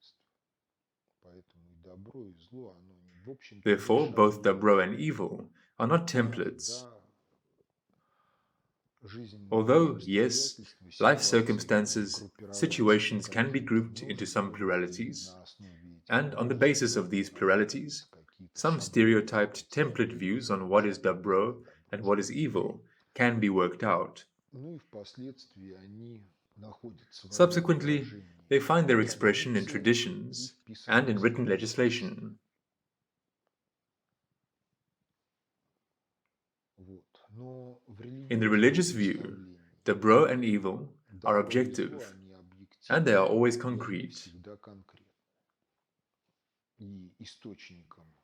Therefore, both dobro and evil are not templates. Although, yes, life circumstances, situations can be grouped into some pluralities, and on the basis of these pluralities, some stereotyped template views on what is dobro and what is evil can be worked out. Subsequently, they find their expression in traditions and in written legislation. In the religious view, dobro and evil are objective, and they are always concrete.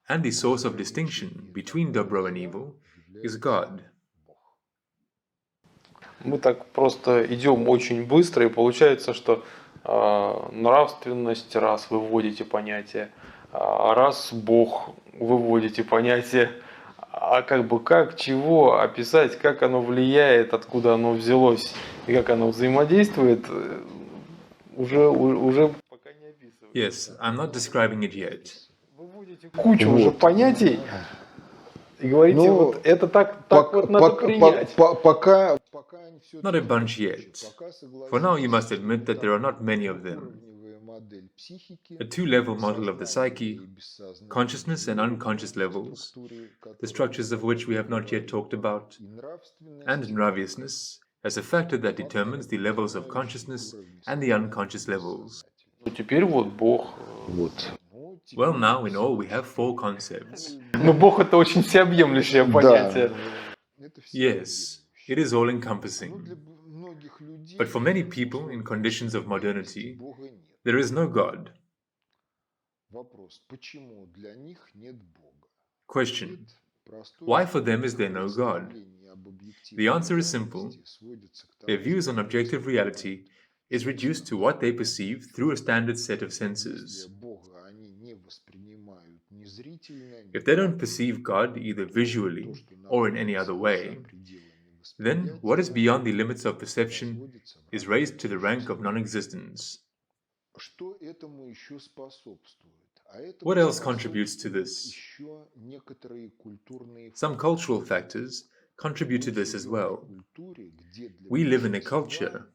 And the source of distinction between dobro and evil is God. Мы так просто идем очень быстро, и получается, что нравственность, раз вы вводите понятие, раз Бог выводите понятие, а как, чего описать, как оно влияет, откуда оно взялось и как оно взаимодействует, уже пока не описывается. Yes, I'm not describing it yet. Вы вводите кучу уже понятий и говорите, вот это так вот надо принять. Not a bunch yet. For now, you must admit that there are not many of them. A two-level model of the psyche, consciousness and unconscious levels, the structures of which we have not yet talked about, and Nraviousness as a factor that determines the levels of consciousness and the unconscious levels. Теперь вот Бог. Well, now in all we have four concepts. Но Бог это очень всеобъемлющее понятие. Yes, it is all-encompassing. But for many people in conditions of modernity, there is no God. Question: Why for them is there no God? The answer is simple. Their views on objective reality is reduced to what they perceive through a standard set of senses. If they don't perceive God either visually or in any other way, then what is beyond the limits of perception is raised to the rank of non-existence. What else contributes to this? Some cultural factors contribute to this as well. We live in a culture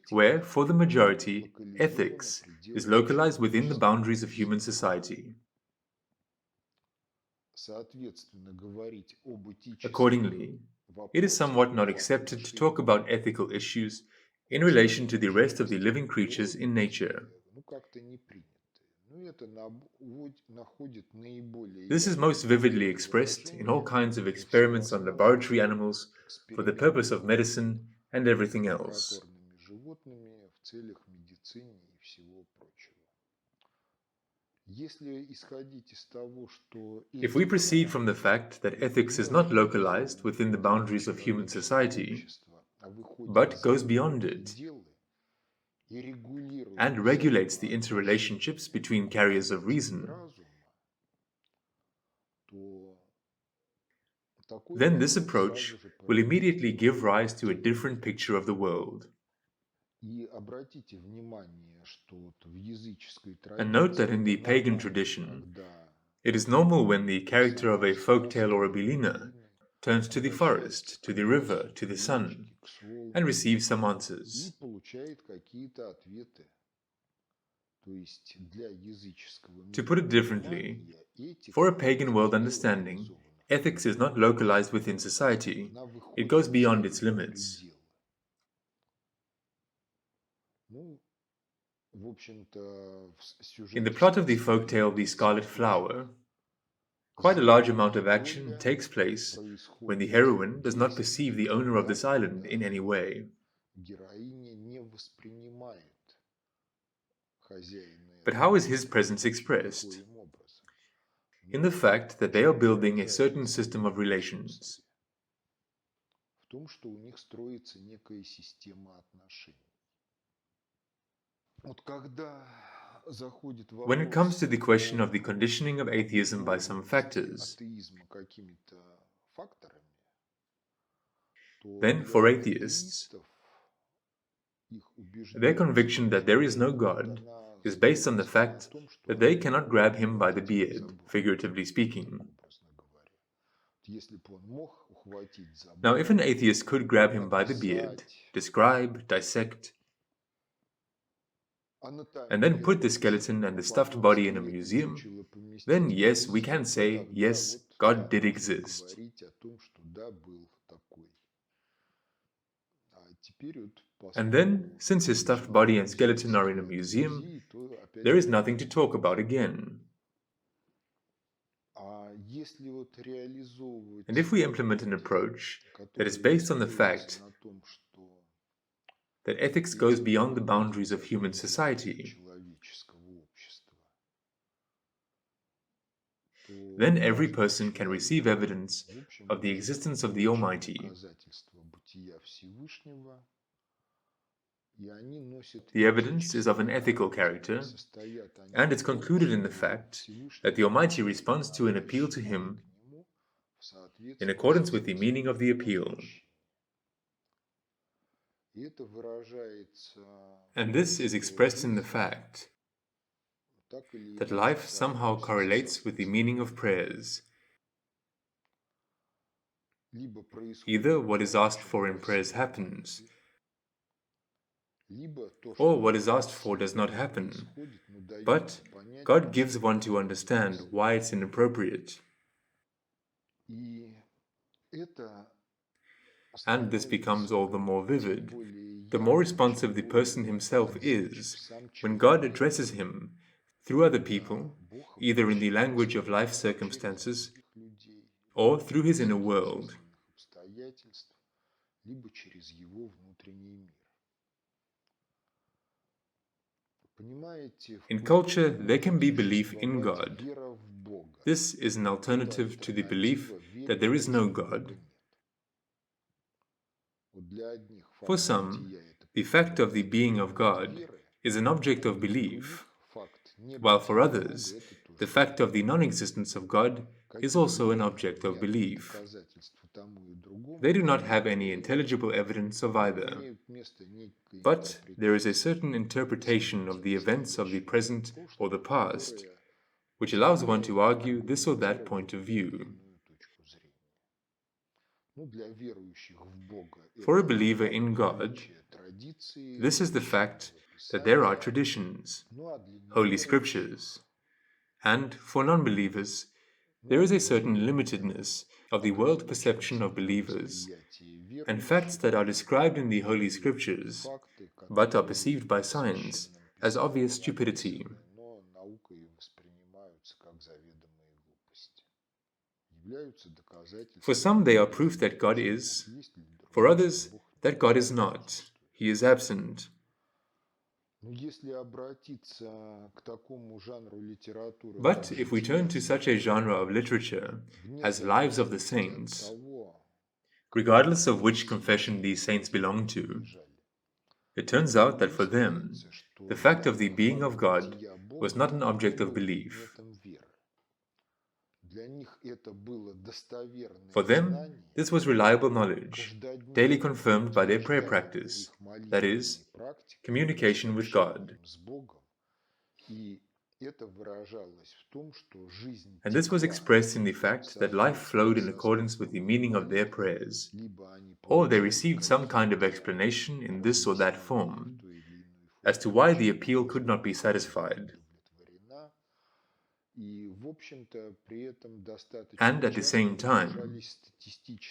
where, for the majority, ethics is localized within the boundaries of human society. Accordingly, it is somewhat not accepted to talk about ethical issues in relation to the rest of the living creatures in nature. This is most vividly expressed in all kinds of experiments on laboratory animals for the purpose of medicine and everything else. If we proceed from the fact that ethics is not localized within the boundaries of human society, but goes beyond it, and regulates the interrelationships between carriers of reason, then this approach will immediately give rise to a different picture of the world. And note that in the pagan tradition, it is normal when the character of a folk tale or a belina turns to the forest, to the river, to the sun, and receives some answers. To put it differently, for a pagan world understanding, ethics is not localized within society, it goes beyond its limits. In the plot of the folk tale The Scarlet Flower, quite a large amount of action takes place when the heroine does not perceive the owner of this island in any way. But how is his presence expressed? In the fact that they are building a certain system of relations. When it comes to the question of the conditioning of atheism by some factors, then for atheists, their conviction that there is no God is based on the fact that they cannot grab him by the beard, figuratively speaking. Now, if an atheist could grab him by the beard, describe, dissect, and then put the skeleton and the stuffed body in a museum, then yes, we can say, yes, God did exist. And then, since his stuffed body and skeleton are in a museum, there is nothing to talk about again. And if we implement an approach that is based on the fact that ethics goes beyond the boundaries of human society, then every person can receive evidence of the existence of the Almighty. The evidence is of an ethical character, and it's concluded in the fact that the Almighty responds to an appeal to Him in accordance with the meaning of the appeal. And this is expressed in the fact that life somehow correlates with the meaning of prayers. Either what is asked for in prayers happens, or what is asked for does not happen, but God gives one to understand why it's inappropriate. And this becomes all the more vivid, the more responsive the person himself is when God addresses him through other people, either in the language of life circumstances or through his inner world. In culture, there can be belief in God. This is an alternative to the belief that there is no God. For some, the fact of the being of God is an object of belief, while for others, the fact of the non-existence of God is also an object of belief. They do not have any intelligible evidence of either. But there is a certain interpretation of the events of the present or the past, which allows one to argue this or that point of view. For a believer in God, this is the fact that there are traditions, holy scriptures, and for non-believers, there is a certain limitedness of the world perception of believers, and facts that are described in the holy scriptures, but are perceived by science as obvious stupidity. For some, they are proof that God is, for others, that God is not, he is absent. But if we turn to such a genre of literature as Lives of the Saints, regardless of which confession these saints belong to, it turns out that for them, the fact of the being of God was not an object of belief. For them, this was reliable knowledge, daily confirmed by their prayer practice, that is, communication with God. And this was expressed in the fact that life flowed in accordance with the meaning of their prayers, or they received some kind of explanation in this or that form as to why the appeal could not be satisfied. And at the same time,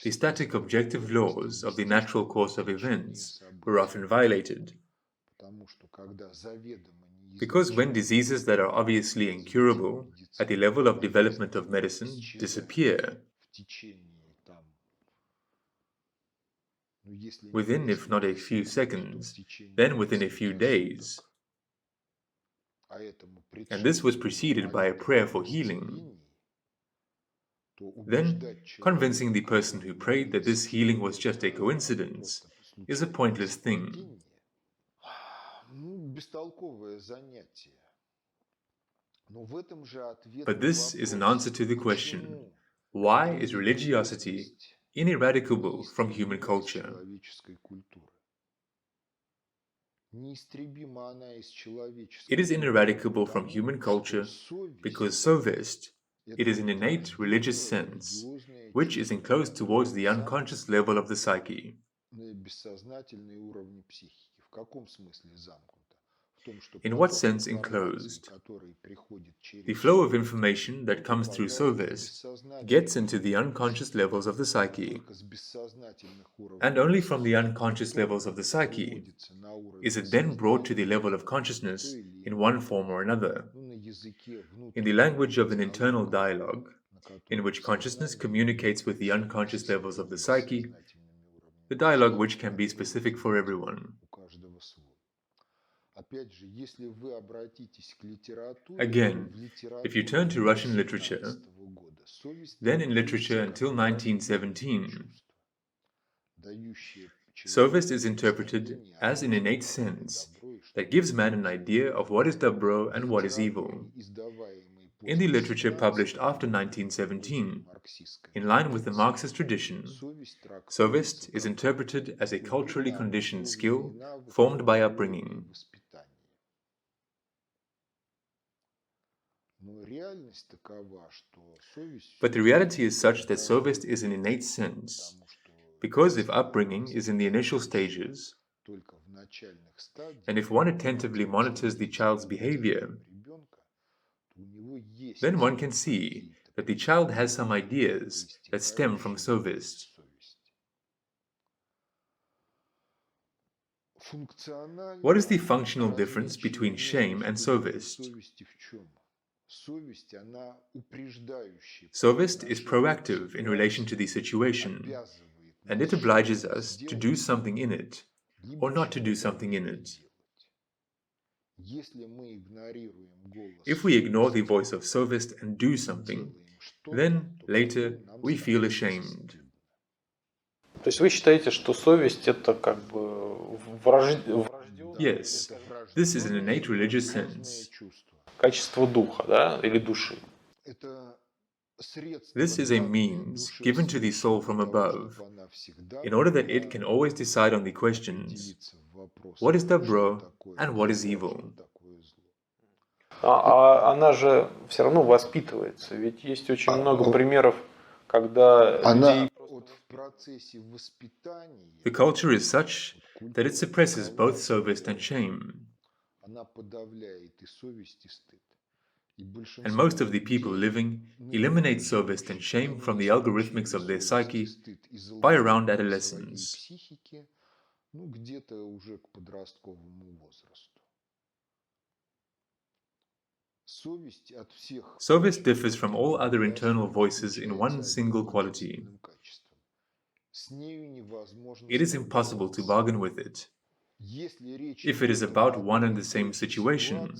the static objective laws of the natural course of events were often violated, because when diseases that are obviously incurable at the level of development of medicine disappear, within if not a few seconds, then within a few days, and this was preceded by a prayer for healing, then convincing the person who prayed that this healing was just a coincidence is a pointless thing. But this is an answer to the question, why is religiosity ineradicable from human culture? It is ineradicable from human culture because sovest, it is an innate religious sense, which is enclosed towards the unconscious level of the psyche. In what sense enclosed? The flow of information that comes through sovest gets into the unconscious levels of the psyche, and only from the unconscious levels of the psyche is it then brought to the level of consciousness in one form or another, in the language of an internal dialogue, in which consciousness communicates with the unconscious levels of the psyche, the dialogue which can be specific for everyone. Again, if you turn to Russian literature, then in literature until 1917, sovest is interpreted as an innate sense that gives man an idea of what is dobro and what is evil. In the literature published after 1917, in line with the Marxist tradition, sovest is interpreted as a culturally conditioned skill formed by upbringing. But the reality is such that sovest is an innate sense, because if upbringing is in the initial stages, and if one attentively monitors the child's behavior, then one can see that the child has some ideas that stem from sovest. What is the functional difference between shame and sovest? Sovest is proactive in relation to the situation, and it obliges us to do something in it, or not to do something in it. If we ignore the voice of sovest and do something, Then, later, we feel ashamed. То есть вы считаете, что совесть это как бы врожденное Yes, this is an innate religious sense. качество духа, да, или души. This is a means given to the soul from above, in order that it can always decide on the questions, what is dobro and what is evil? Она же все равно воспитывается. Ведь есть очень много примеров, когда людей... The culture is such that it suppresses both sovest and shame. And most of the people living eliminate sovest and shame from the algorithmics of their psyche by around adolescence. Sovest differs from all other internal voices in one single quality. It is impossible to bargain with it. If it is about one and the same situation,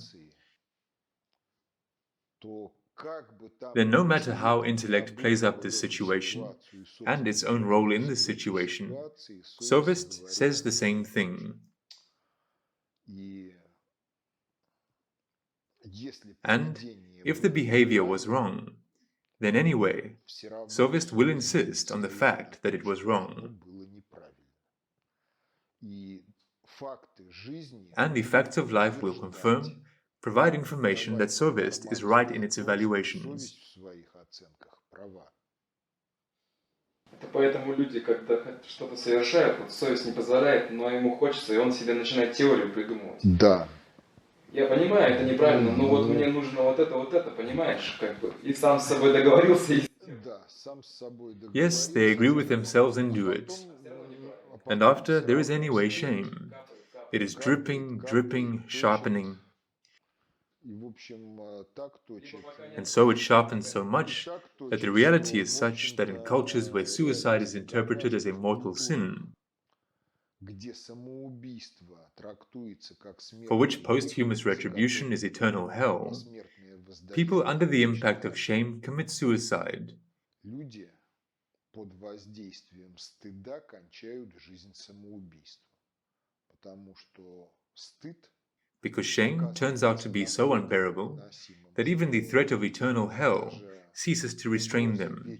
then no matter how intellect plays up this situation and its own role in this situation, sovest says the same thing. And if the behavior was wrong, then anyway, sovest will insist on the fact that it was wrong. And the facts of life will confirm, provide information that sovest is right in its evaluations. Это поэтому люди, когда что-то совершают, вот совесть не позволяет, но ему хочется, и он себе начинает теорию придумывать. Да. Я понимаю, это неправильно, но вот мне нужно вот это, понимаешь, как бы, и сам с собой договорился. Yes, they agree with themselves and do it. And after, there is anyway shame. It is dripping, dripping, sharpening. And so it sharpens so much that the reality is such that in cultures where suicide is interpreted as a mortal sin, for which posthumous retribution is eternal hell, people under the impact of shame commit suicide. Because shame turns out to be so unbearable that even the threat of eternal hell ceases to restrain them.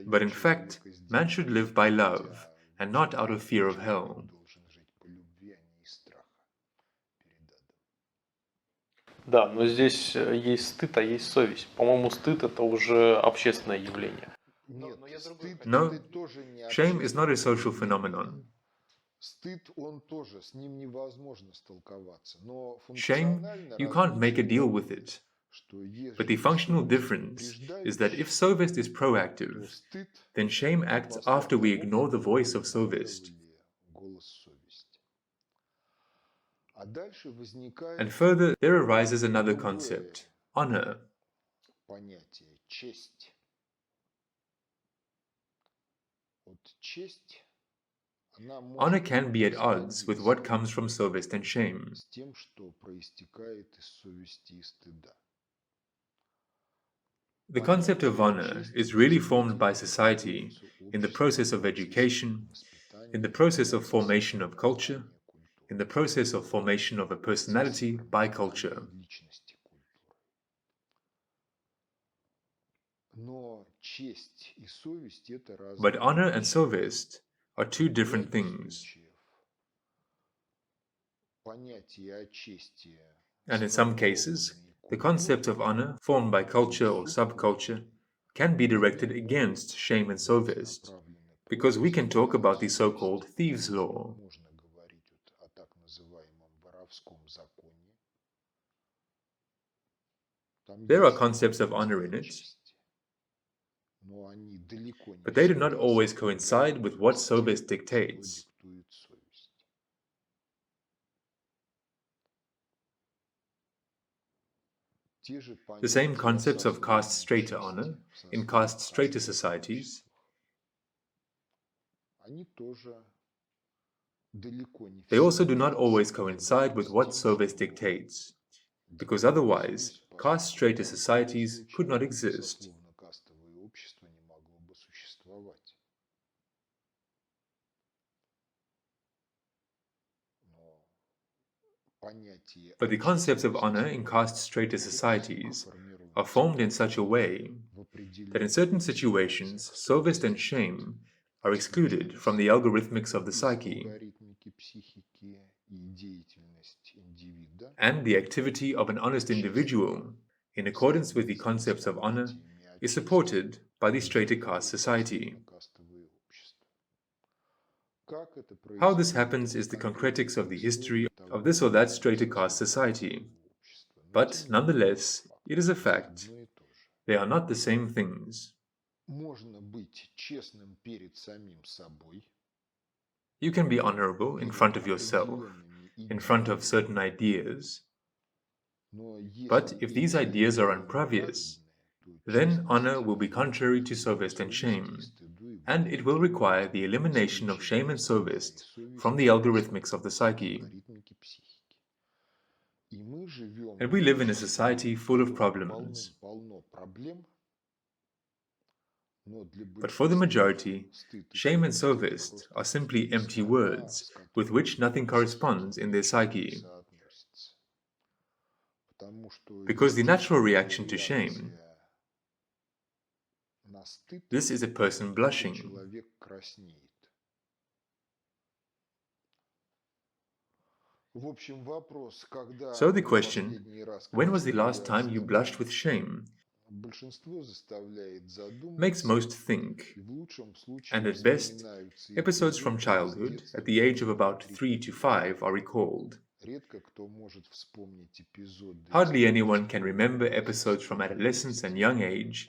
But in fact, man should live by love, and not out of fear of hell. Да, но здесь есть стыд, а есть совесть. По-моему, стыд это уже общественное явление. No, shame is not a social phenomenon. Shame, you can't make a deal with it. But the functional difference is that if sovest is proactive, then shame acts after we ignore the voice of sovest. And further, there arises another concept, honor. Honor can be at odds with what comes from sovest and shame. The concept of honor is really formed by society in the process of education, in the process of formation of culture, in the process of formation of a personality by culture. But honor and sovest are two different things. And in some cases, the concept of honor, formed by culture or subculture, can be directed against shame and sovest, because we can talk about the so-called thieves' law. There are concepts of honor in it, but they do not always coincide with what sovest dictates. The same concepts of caste strata honor in caste strata societies they also do not always coincide with what sovest dictates, because otherwise caste-strata societies could not exist. But the concepts of honor in caste-strata societies are formed in such a way that in certain situations, sophist and shame are excluded from the algorithmics of the psyche, and the activity of an honest individual, in accordance with the concepts of honor, is supported by the strata caste society. How this happens is the concretics of the history of this or that strata caste society. But nonetheless, it is a fact. They are not the same things. You can be honorable in front of yourself, in front of certain ideas. But if these ideas are Nravious, then honor will be contrary to sophist and shame, and it will require the elimination of shame and sophist from the algorithmics of the psyche. And we live in a society full of problems. But for the majority, shame and sophist are simply empty words with which nothing corresponds in their psyche. Because the natural reaction to shame, this is a person blushing. So the question, when was the last time you blushed with shame, makes most think, and at best, episodes from childhood at the age of about 3 to 5 are recalled. Hardly anyone can remember episodes from adolescence and young age,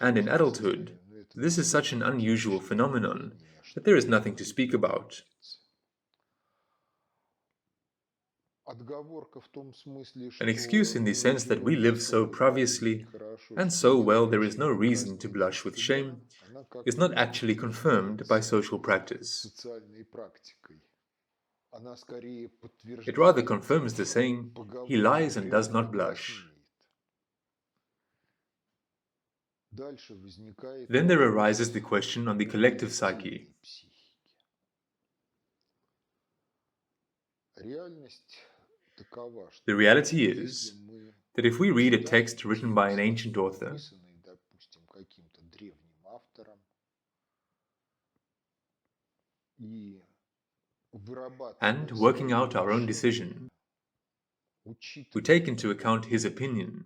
and in adulthood, this is such an unusual phenomenon that there is nothing to speak about. An excuse in the sense that we live so previously and so well there is no reason to blush with shame is not actually confirmed by social practice. It rather confirms the saying, he lies and does not blush. Then there arises the question on the collective psyche. The reality is that if we read a text written by an ancient author, and working out our own decision, we take into account his opinion,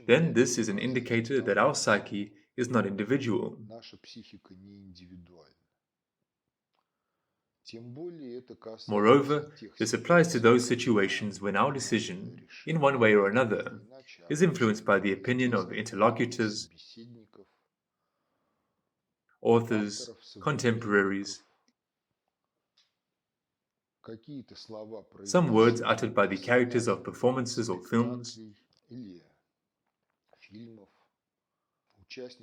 then this is an indicator that our psyche is not individual. Moreover, this applies to those situations when our decision, in one way or another, is influenced by the opinion of interlocutors, authors, contemporaries, some words uttered by the characters of performances or films,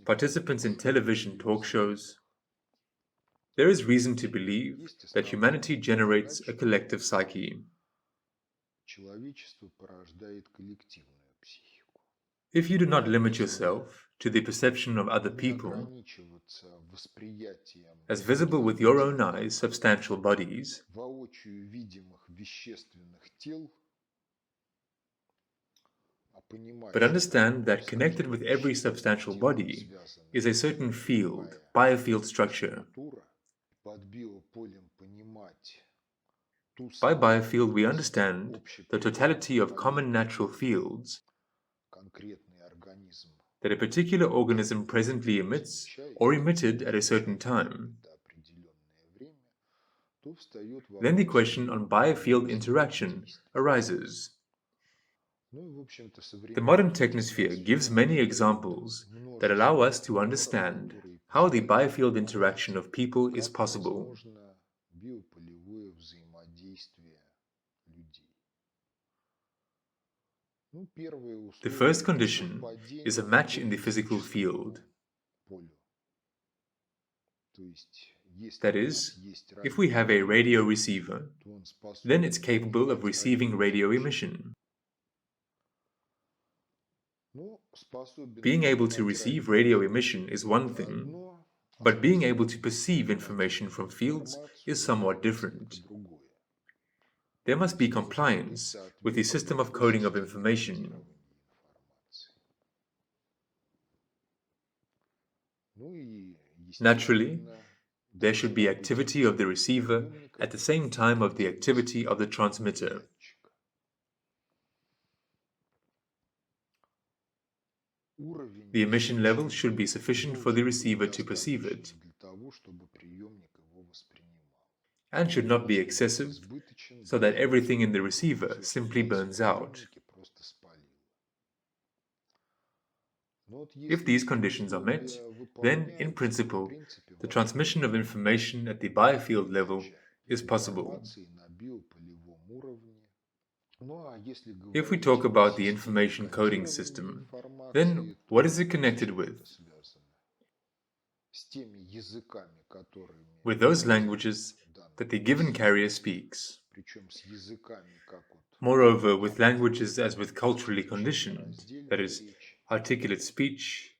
participants in television talk shows. There is reason to believe that humanity generates a collective psyche. If you do not limit yourself to the perception of other people, as visible with your own eyes substantial bodies, but understand that connected with every substantial body is a certain field, biofield structure. By biofield we understand the totality of common natural fields that a particular organism presently emits or emitted at a certain time. Then the question on biofield interaction arises. The modern technosphere gives many examples that allow us to understand how the biofield interaction of people is possible. The first condition is a match in the physical field. That is, if we have a radio receiver, then it's capable of receiving radio emission. Being able to receive radio emission is one thing, but being able to perceive information from fields is somewhat different. There must be compliance with the system of coding of information. Naturally, there should be activity of the receiver at the same time of the activity of the transmitter. The emission level should be sufficient for the receiver to perceive it, and should not be excessive, so that everything in the receiver simply burns out. If these conditions are met, then, in principle, the transmission of information at the biofield level is possible. If we talk about the information coding system, then what is it connected with? With those languages that the given carrier speaks. Moreover, with languages as with culturally conditioned, that is, articulate speech,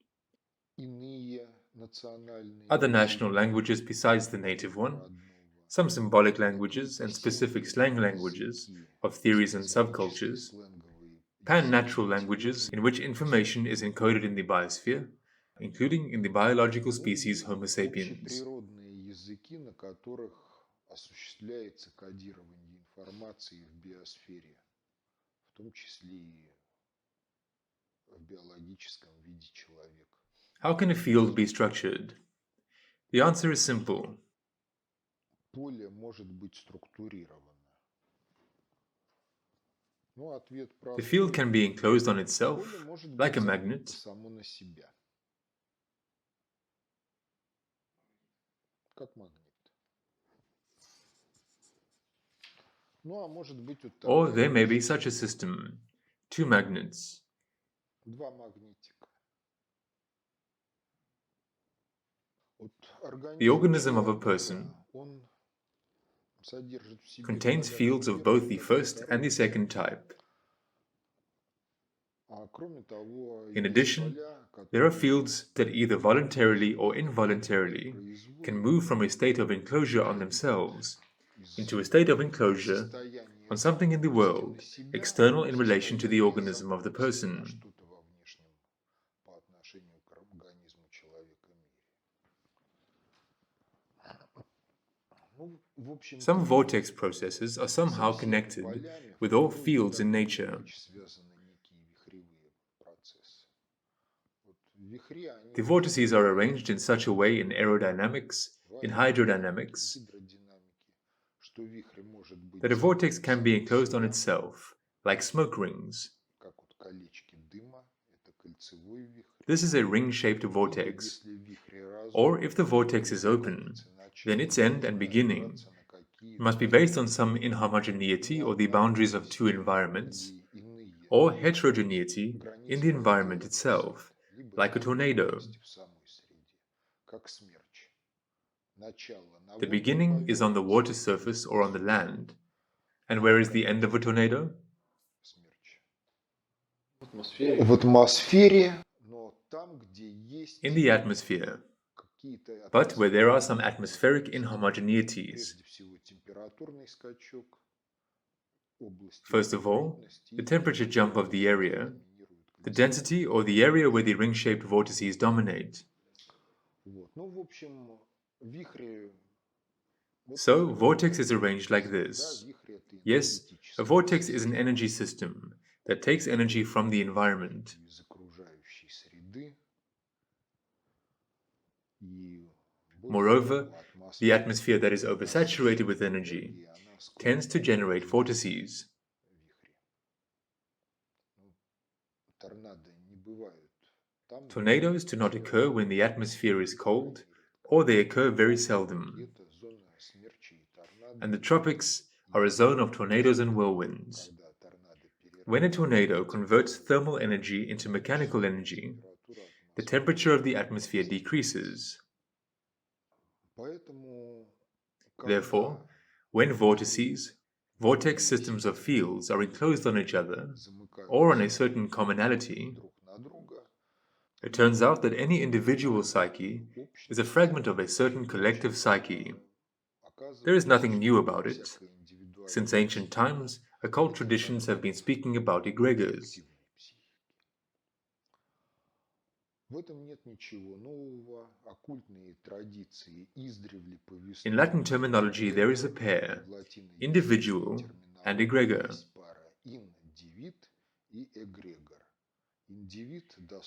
other national languages besides the native one, some symbolic languages and specific slang languages of theories and subcultures, pan-natural languages in which information is encoded in the biosphere, including in the biological species Homo sapiens. How can a field be structured? The answer is simple. The field can be enclosed on itself, like a magnet, or there may be such a system, two magnets. The organism of a person contains fields of both the first and the second type. In addition, there are fields that either voluntarily or involuntarily can move from a state of enclosure on themselves into a state of enclosure on something in the world, external in relation to the organism of the person. Some vortex processes are somehow connected with all fields in nature. The vortices are arranged in such a way in aerodynamics, in hydrodynamics, that a vortex can be enclosed on itself, like smoke rings. This is a ring-shaped vortex, or if the vortex is open, then its end and beginning must be based on some inhomogeneity or the boundaries of two environments, or heterogeneity in the environment itself, like a tornado. The beginning is on the water surface or on the land. And where is the end of a tornado? In the atmosphere. But where there are some atmospheric inhomogeneities. First of all, the temperature jump of the area, the density or the area where the ring-shaped vortices dominate. So, vortex is arranged like this. Yes, a vortex is an energy system that takes energy from the environment. Moreover, the atmosphere that is oversaturated with energy tends to generate vortices. Tornadoes do not occur when the atmosphere is cold, or they occur very seldom. And the tropics are a zone of tornadoes and whirlwinds. When a tornado converts thermal energy into mechanical energy, the temperature of the atmosphere decreases. Therefore, when vortices, vortex systems of fields are enclosed on each other, or on a certain commonality, It turns out that any individual psyche is a fragment of a certain collective psyche. There is nothing new about it. Since ancient times, occult traditions have been speaking about egregors. In Latin terminology, there is a pair, individual and egregor.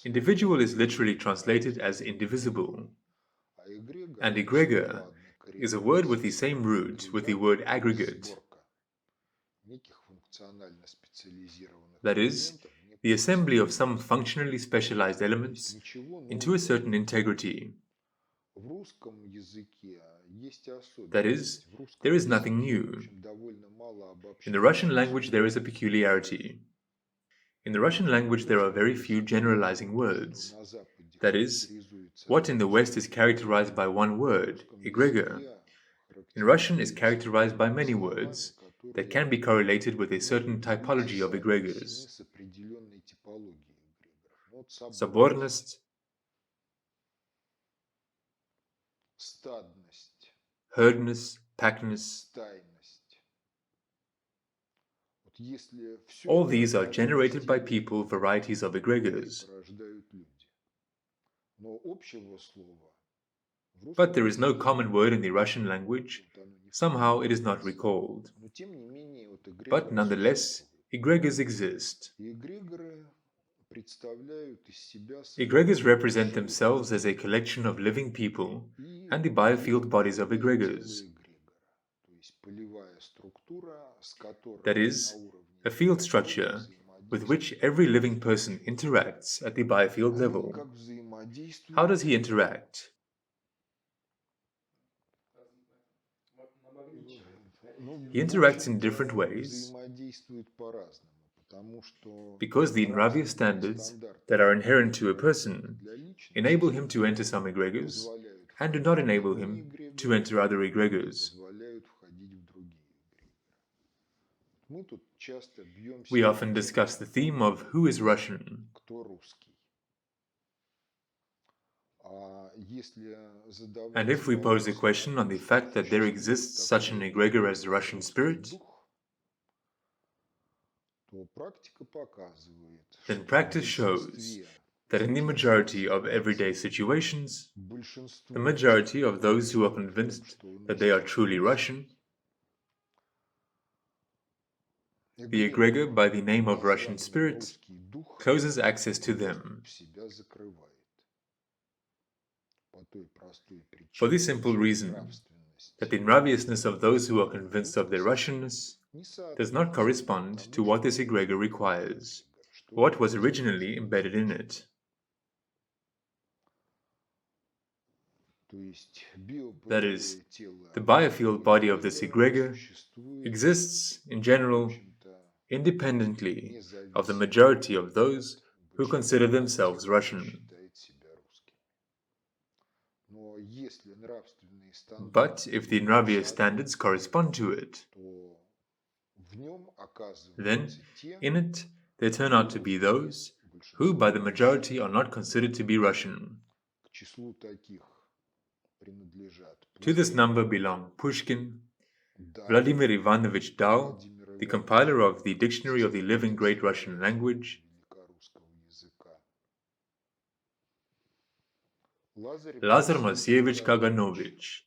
Individual is literally translated as indivisible, and egregor is a word with the same root with the word aggregate. That is, the assembly of some functionally specialized elements into a certain integrity. That is, there is nothing new. In the Russian language, there is a peculiarity. In the Russian language, there are very few generalizing words. That is, what in the West is characterized by one word, egregor, in Russian is characterized by many words that can be correlated with a certain typology of egregors. Соборность, herdness, packness. All these are generated by people varieties of egregors. But there is no common word in the Russian language. Somehow it is not recalled. But nonetheless, egregors exist. Egregors represent themselves as a collection of living people and the biofield bodies of egregors. That is, a field structure with which every living person interacts at the biofield level. How does he interact? He interacts in different ways because the Nravious standards that are inherent to a person enable him to enter some egregors and do not enable him to enter other egregors. We often discuss the theme of who is Russian. And if we pose a question on the fact that there exists such an egregor as the Russian spirit, then practice shows that in the majority of everyday situations, the majority of those who are convinced that they are truly Russian, the egregor by the name of Russian spirit closes access to them. For the simple reason that the Nraviousness of those who are convinced of their Russianness does not correspond to what this egregor requires, what was originally embedded in it. That is, the biofield body of this egregor exists, in general, independently of the majority of those who consider themselves Russian. But if the Nravious standards correspond to it, then in it there turn out to be those who by the majority are not considered to be Russian. To this number belong Pushkin, Vladimir Ivanovich Dal, the compiler of the Dictionary of the Living Great Russian Language, Lazar Moiseyevich Kaganovich,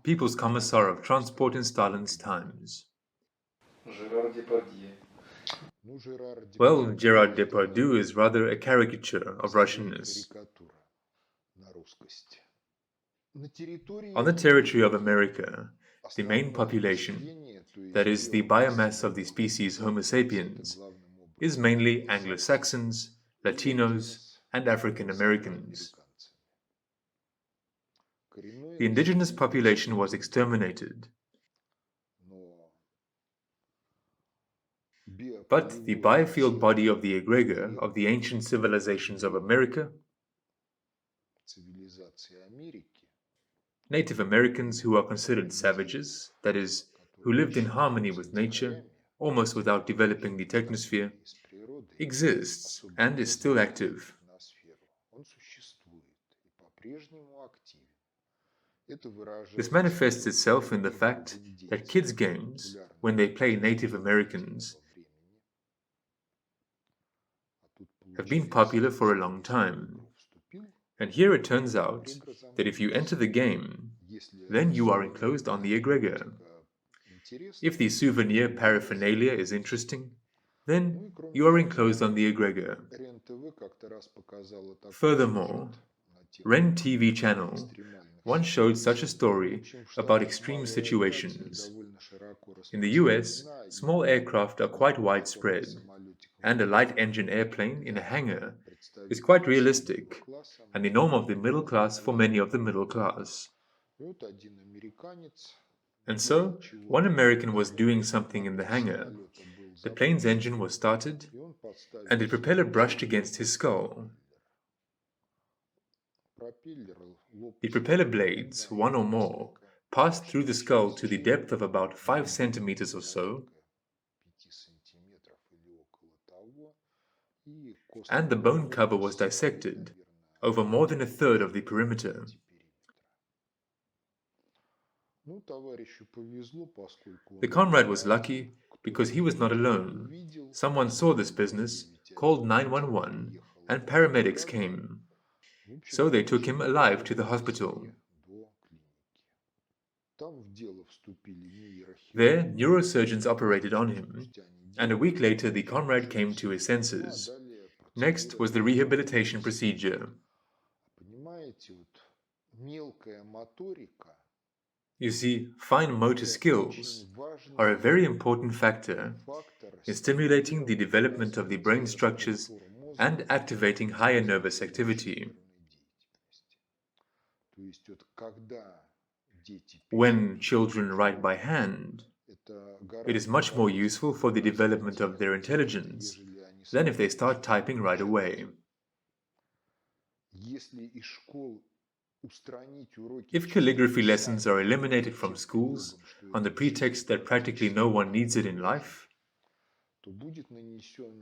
People's Commissar of Transport in Stalin's times. Well, Gerard Depardieu is rather a caricature of Russianness. On the territory of America, the main population, that is, the biomass of the species Homo sapiens, is mainly Anglo-Saxons, Latinos, and African Americans. The indigenous population was exterminated. But the biofield body of the egregor of the ancient civilizations of America, Native Americans who are considered savages, that is, who lived in harmony with nature, almost without developing the technosphere, exists and is still active. This manifests itself in the fact that kids' games, when they play Native Americans, have been popular for a long time. And here it turns out that if you enter the game, then you are enclosed on the egregor. If the souvenir paraphernalia is interesting, then you are enclosed on the egregor. Furthermore, Ren TV channel once showed such a story about extreme situations. In the US, small aircraft are quite widespread, and a light engine airplane in a hangar is quite realistic and the norm of the middle class for many of the middle class. And so, one American was doing something in the hangar. The plane's engine was started, and the propeller brushed against his skull. The propeller blades, one or more, passed through the skull to the depth of about 5 centimeters or so, and the bone cover was dissected over more than a third of the perimeter. The comrade was lucky because he was not alone. Someone saw this business, called 911, and paramedics came. So they took him alive to the hospital. There, neurosurgeons operated on him, and a week later the comrade came to his senses. Next was the rehabilitation procedure. You see, fine motor skills are a very important factor in stimulating the development of the brain structures and activating higher nervous activity. When children write by hand, it is much more useful for the development of their intelligence than if they start typing right away. If calligraphy lessons are eliminated from schools on the pretext that practically no one needs it in life,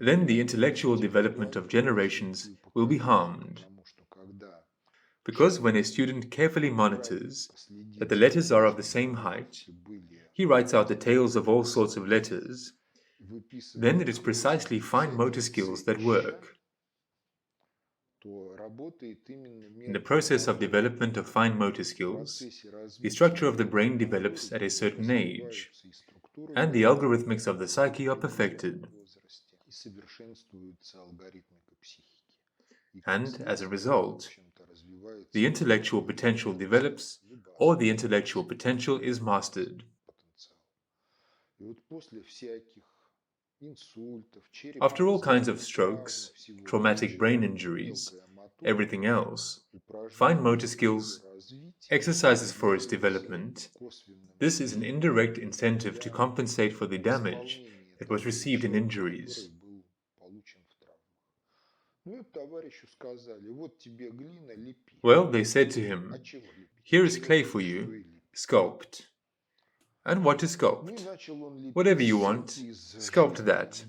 then the intellectual development of generations will be harmed. Because when a student carefully monitors that the letters are of the same height, he writes out the tails of all sorts of letters, then it is precisely fine motor skills that work. In the process of development of fine motor skills, the structure of the brain develops at a certain age, and the algorithmics of the psyche are perfected. And, as a result, the intellectual potential develops, or the intellectual potential is mastered. After all kinds of strokes, traumatic brain injuries, everything else, fine motor skills, exercises for its development, this is an indirect incentive to compensate for the damage that was received in injuries. Well, they said to him, "Here is clay for you, sculpt." And what to sculpt? Whatever you want, sculpt that.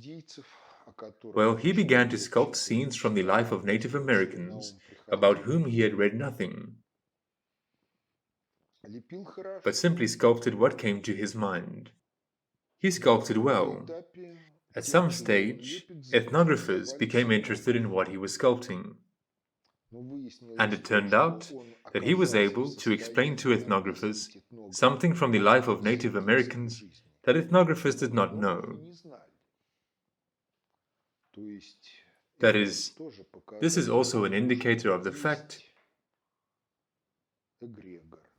Well, he began to sculpt scenes from the life of Native Americans, about whom he had read nothing, but simply sculpted what came to his mind. He sculpted well. At some stage, ethnographers became interested in what he was sculpting. And it turned out that he was able to explain to ethnographers something from the life of Native Americans that ethnographers did not know. That is, this is also an indicator of the fact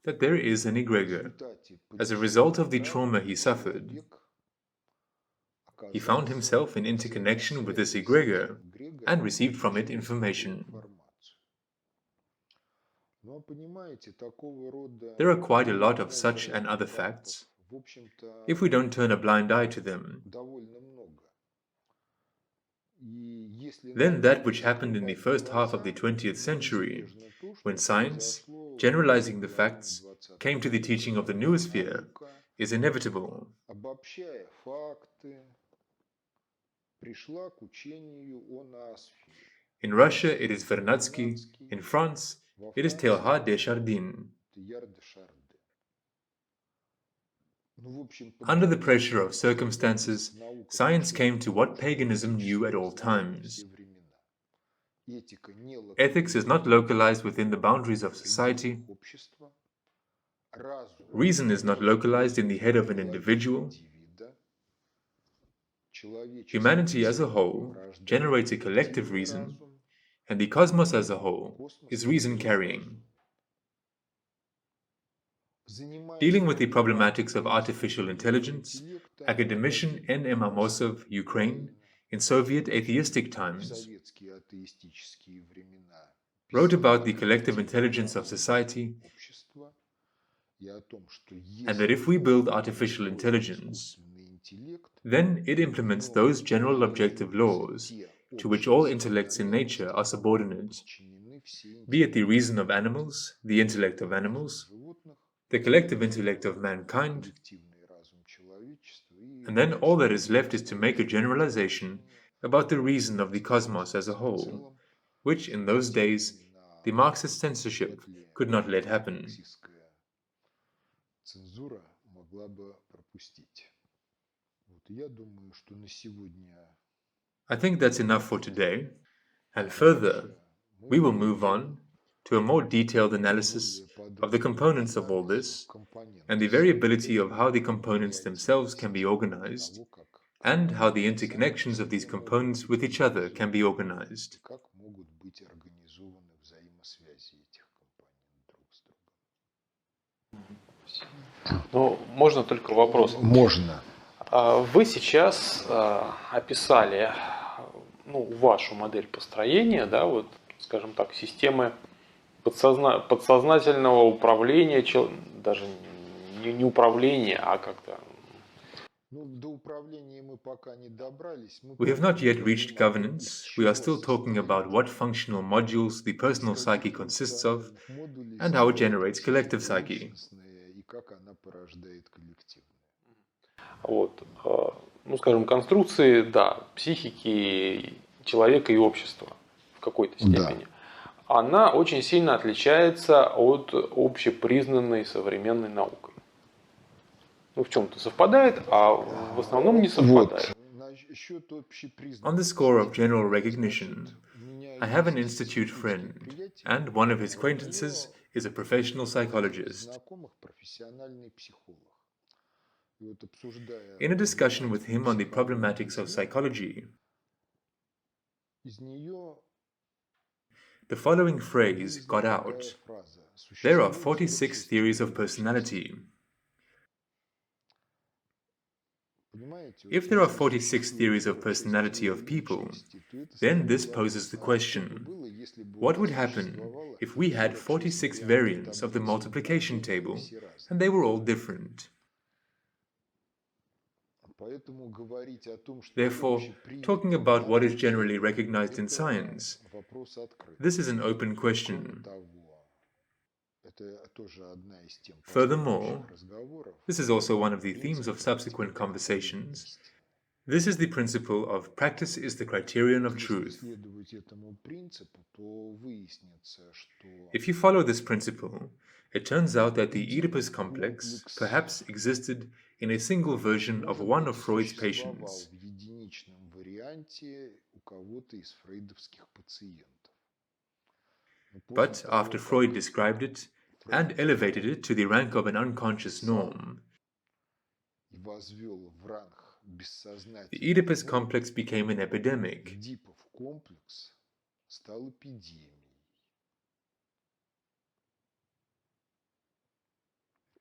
that there is an egregor. As a result of the trauma he suffered, he found himself in interconnection with this egregor and received from it information. There are quite a lot of such and other facts, if we don't turn a blind eye to them. Then that which happened in the first half of the 20th century, when science, generalizing the facts, came to the teaching of the noosphere, is inevitable. In Russia, it is Vernadsky. In France, it is Teilhard de Chardin. Under the pressure of circumstances, science came to what paganism knew at all times. Ethics is not localized within the boundaries of society. Reason is not localized in the head of an individual. Humanity as a whole generates a collective reason, and the cosmos as a whole is reason-carrying. Dealing with the problematics of artificial intelligence, academician N.M. Amosov, Ukraine, in Soviet atheistic times, wrote about the collective intelligence of society, and that if we build artificial intelligence, then it implements those general objective laws to which all intellects in nature are subordinate, be it the reason of animals, the intellect of animals, the collective intellect of mankind, and then all that is left is to make a generalization about the reason of the cosmos as a whole, which in those days the Marxist censorship could not let happen. I think that's enough for today, and further, we will move on to a more detailed analysis of the components of all this and the variability of how the components themselves can be organized and how the interconnections of these components with each other can be organized. Ну, можно только вопрос. Можно. Вы сейчас описали вашу модель построения, да, вот, скажем так, системы подсознательного управления, даже не управления, а как-то. We have not yet reached governance. We are still talking about what functional modules the personal psyche consists of and how it generates collective psyche. Вот, скажем, конструкции, да, психики человека и общества в какой-то степени. Да. Она очень сильно отличается от общепризнанной современной науки. В чем-то совпадает, а в основном не совпадает. On the score of general recognition, I have an institute friend, and one of his acquaintances is a professional psychologist. In a discussion with him on the problematics of psychology, the following phrase got out: there are 46 theories of personality. If there are 46 theories of personality of people, then this poses the question: what would happen if we had 46 variants of the multiplication table and they were all different? Therefore, talking about what is generally recognized in science, this is an open question. Furthermore, this is also one of the themes of subsequent conversations. This is the principle of practice is the criterion of truth. If you follow this principle, it turns out that the Oedipus complex perhaps existed in a single version of one of Freud's patients. But after Freud described it and elevated it to the rank of an unconscious norm, the Oedipus complex became an epidemic.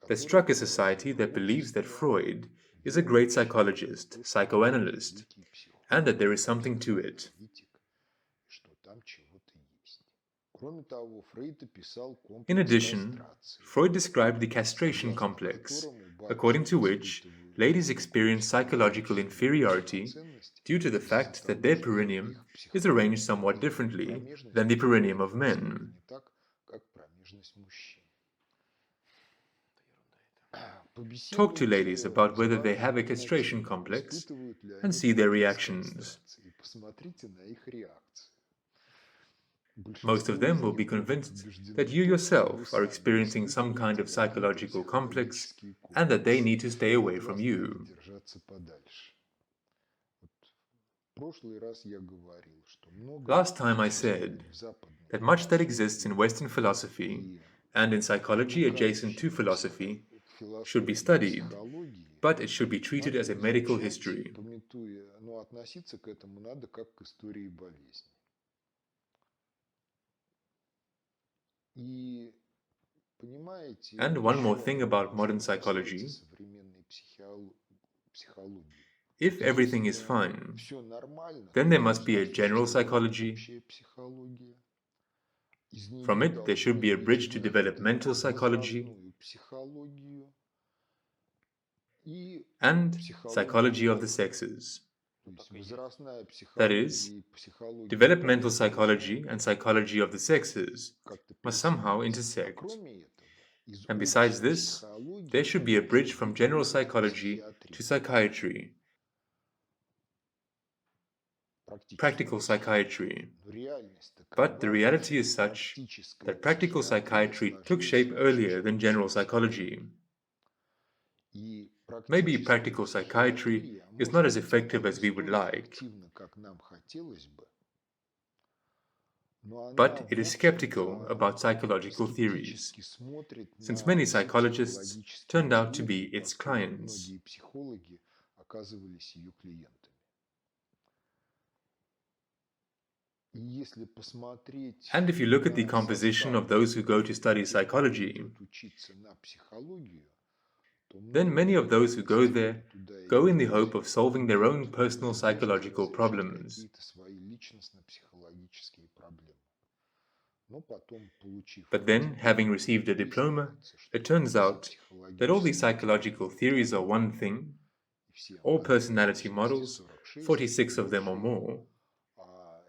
That struck a society that believes that Freud is a great psychologist, psychoanalyst, and that there is something to it. In addition, Freud described the castration complex, according to which ladies experience psychological inferiority due to the fact that their perineum is arranged somewhat differently than the perineum of men. Talk to ladies about whether they have a castration complex and see their reactions. Most of them will be convinced that you yourself are experiencing some kind of psychological complex and that they need to stay away from you. Last time I said that much that exists in Western philosophy and in psychology adjacent to philosophy should be studied, but it should be treated as a medical history. And one more thing about modern psychology. If everything is fine, then there must be a general psychology. From it, there should be a bridge to developmental psychology and psychology of the sexes. That is, developmental psychology and psychology of the sexes must somehow intersect. And besides this, there should be a bridge from general psychology to psychiatry, practical psychiatry. But the reality is such that practical psychiatry took shape earlier than general psychology. Maybe practical psychiatry is not as effective as we would like, but it is skeptical about psychological theories, since many psychologists turned out to be its clients. And if you look at the composition of those who go to study psychology, then many of those who go there go in the hope of solving their own personal psychological problems. But then, having received a diploma, it turns out that all these psychological theories are one thing, all personality models, 46 of them or more,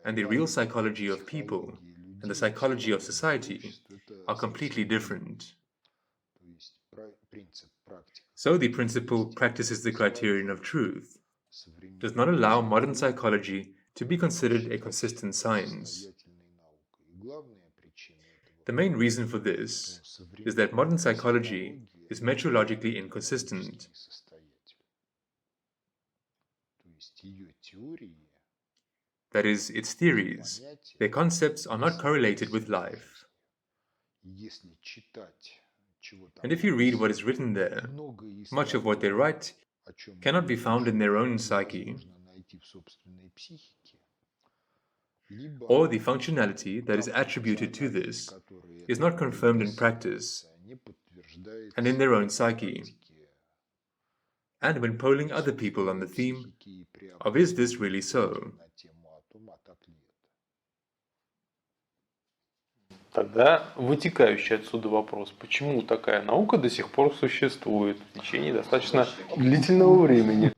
and the real psychology of people and the psychology of society are completely different. So the principle practices the criterion of truth does not allow modern psychology to be considered a consistent science. The main reason for this is that modern psychology is metrologically inconsistent. That is, its theories, their concepts are not correlated with life. And if you read what is written there, much of what they write cannot be found in their own psyche, or the functionality that is attributed to this is not confirmed in practice and in their own psyche. And when polling other people on the theme of is this really so, Тогда вытекающий отсюда вопрос, почему такая наука до сих пор существует в течение достаточно длительного времени?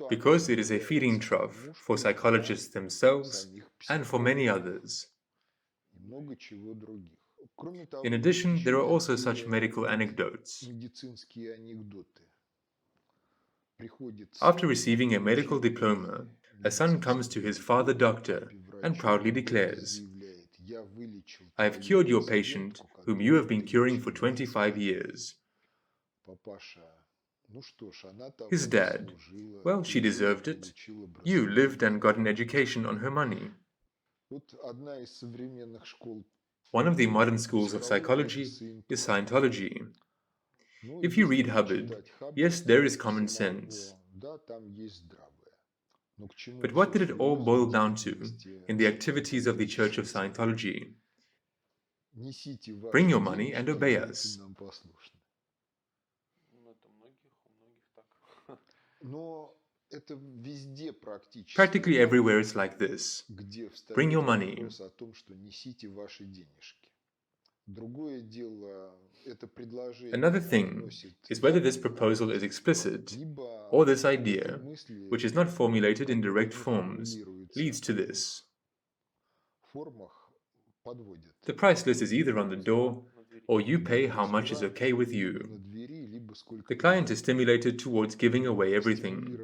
Because it is a feeding trough for psychologists themselves and for many others. In addition, there are also such medical anecdotes. After receiving a medical diploma, a son comes to his father doctor and proudly declares, "I have cured your patient, whom you have been curing for 25 years. His dad, "Well, she deserved it. You lived and got an education on her money." One of the modern schools of psychology is Scientology. If you read Hubbard, yes, there is common sense. But what did it all boil down to in the activities of the Church of Scientology? Bring your money and obey us. Practically everywhere it's like this. Bring your money. Another thing is whether this proposal is explicit, or this idea, which is not formulated in direct forms, leads to this. The price list is either on the door, or you pay how much is okay with you. The client is stimulated towards giving away everything.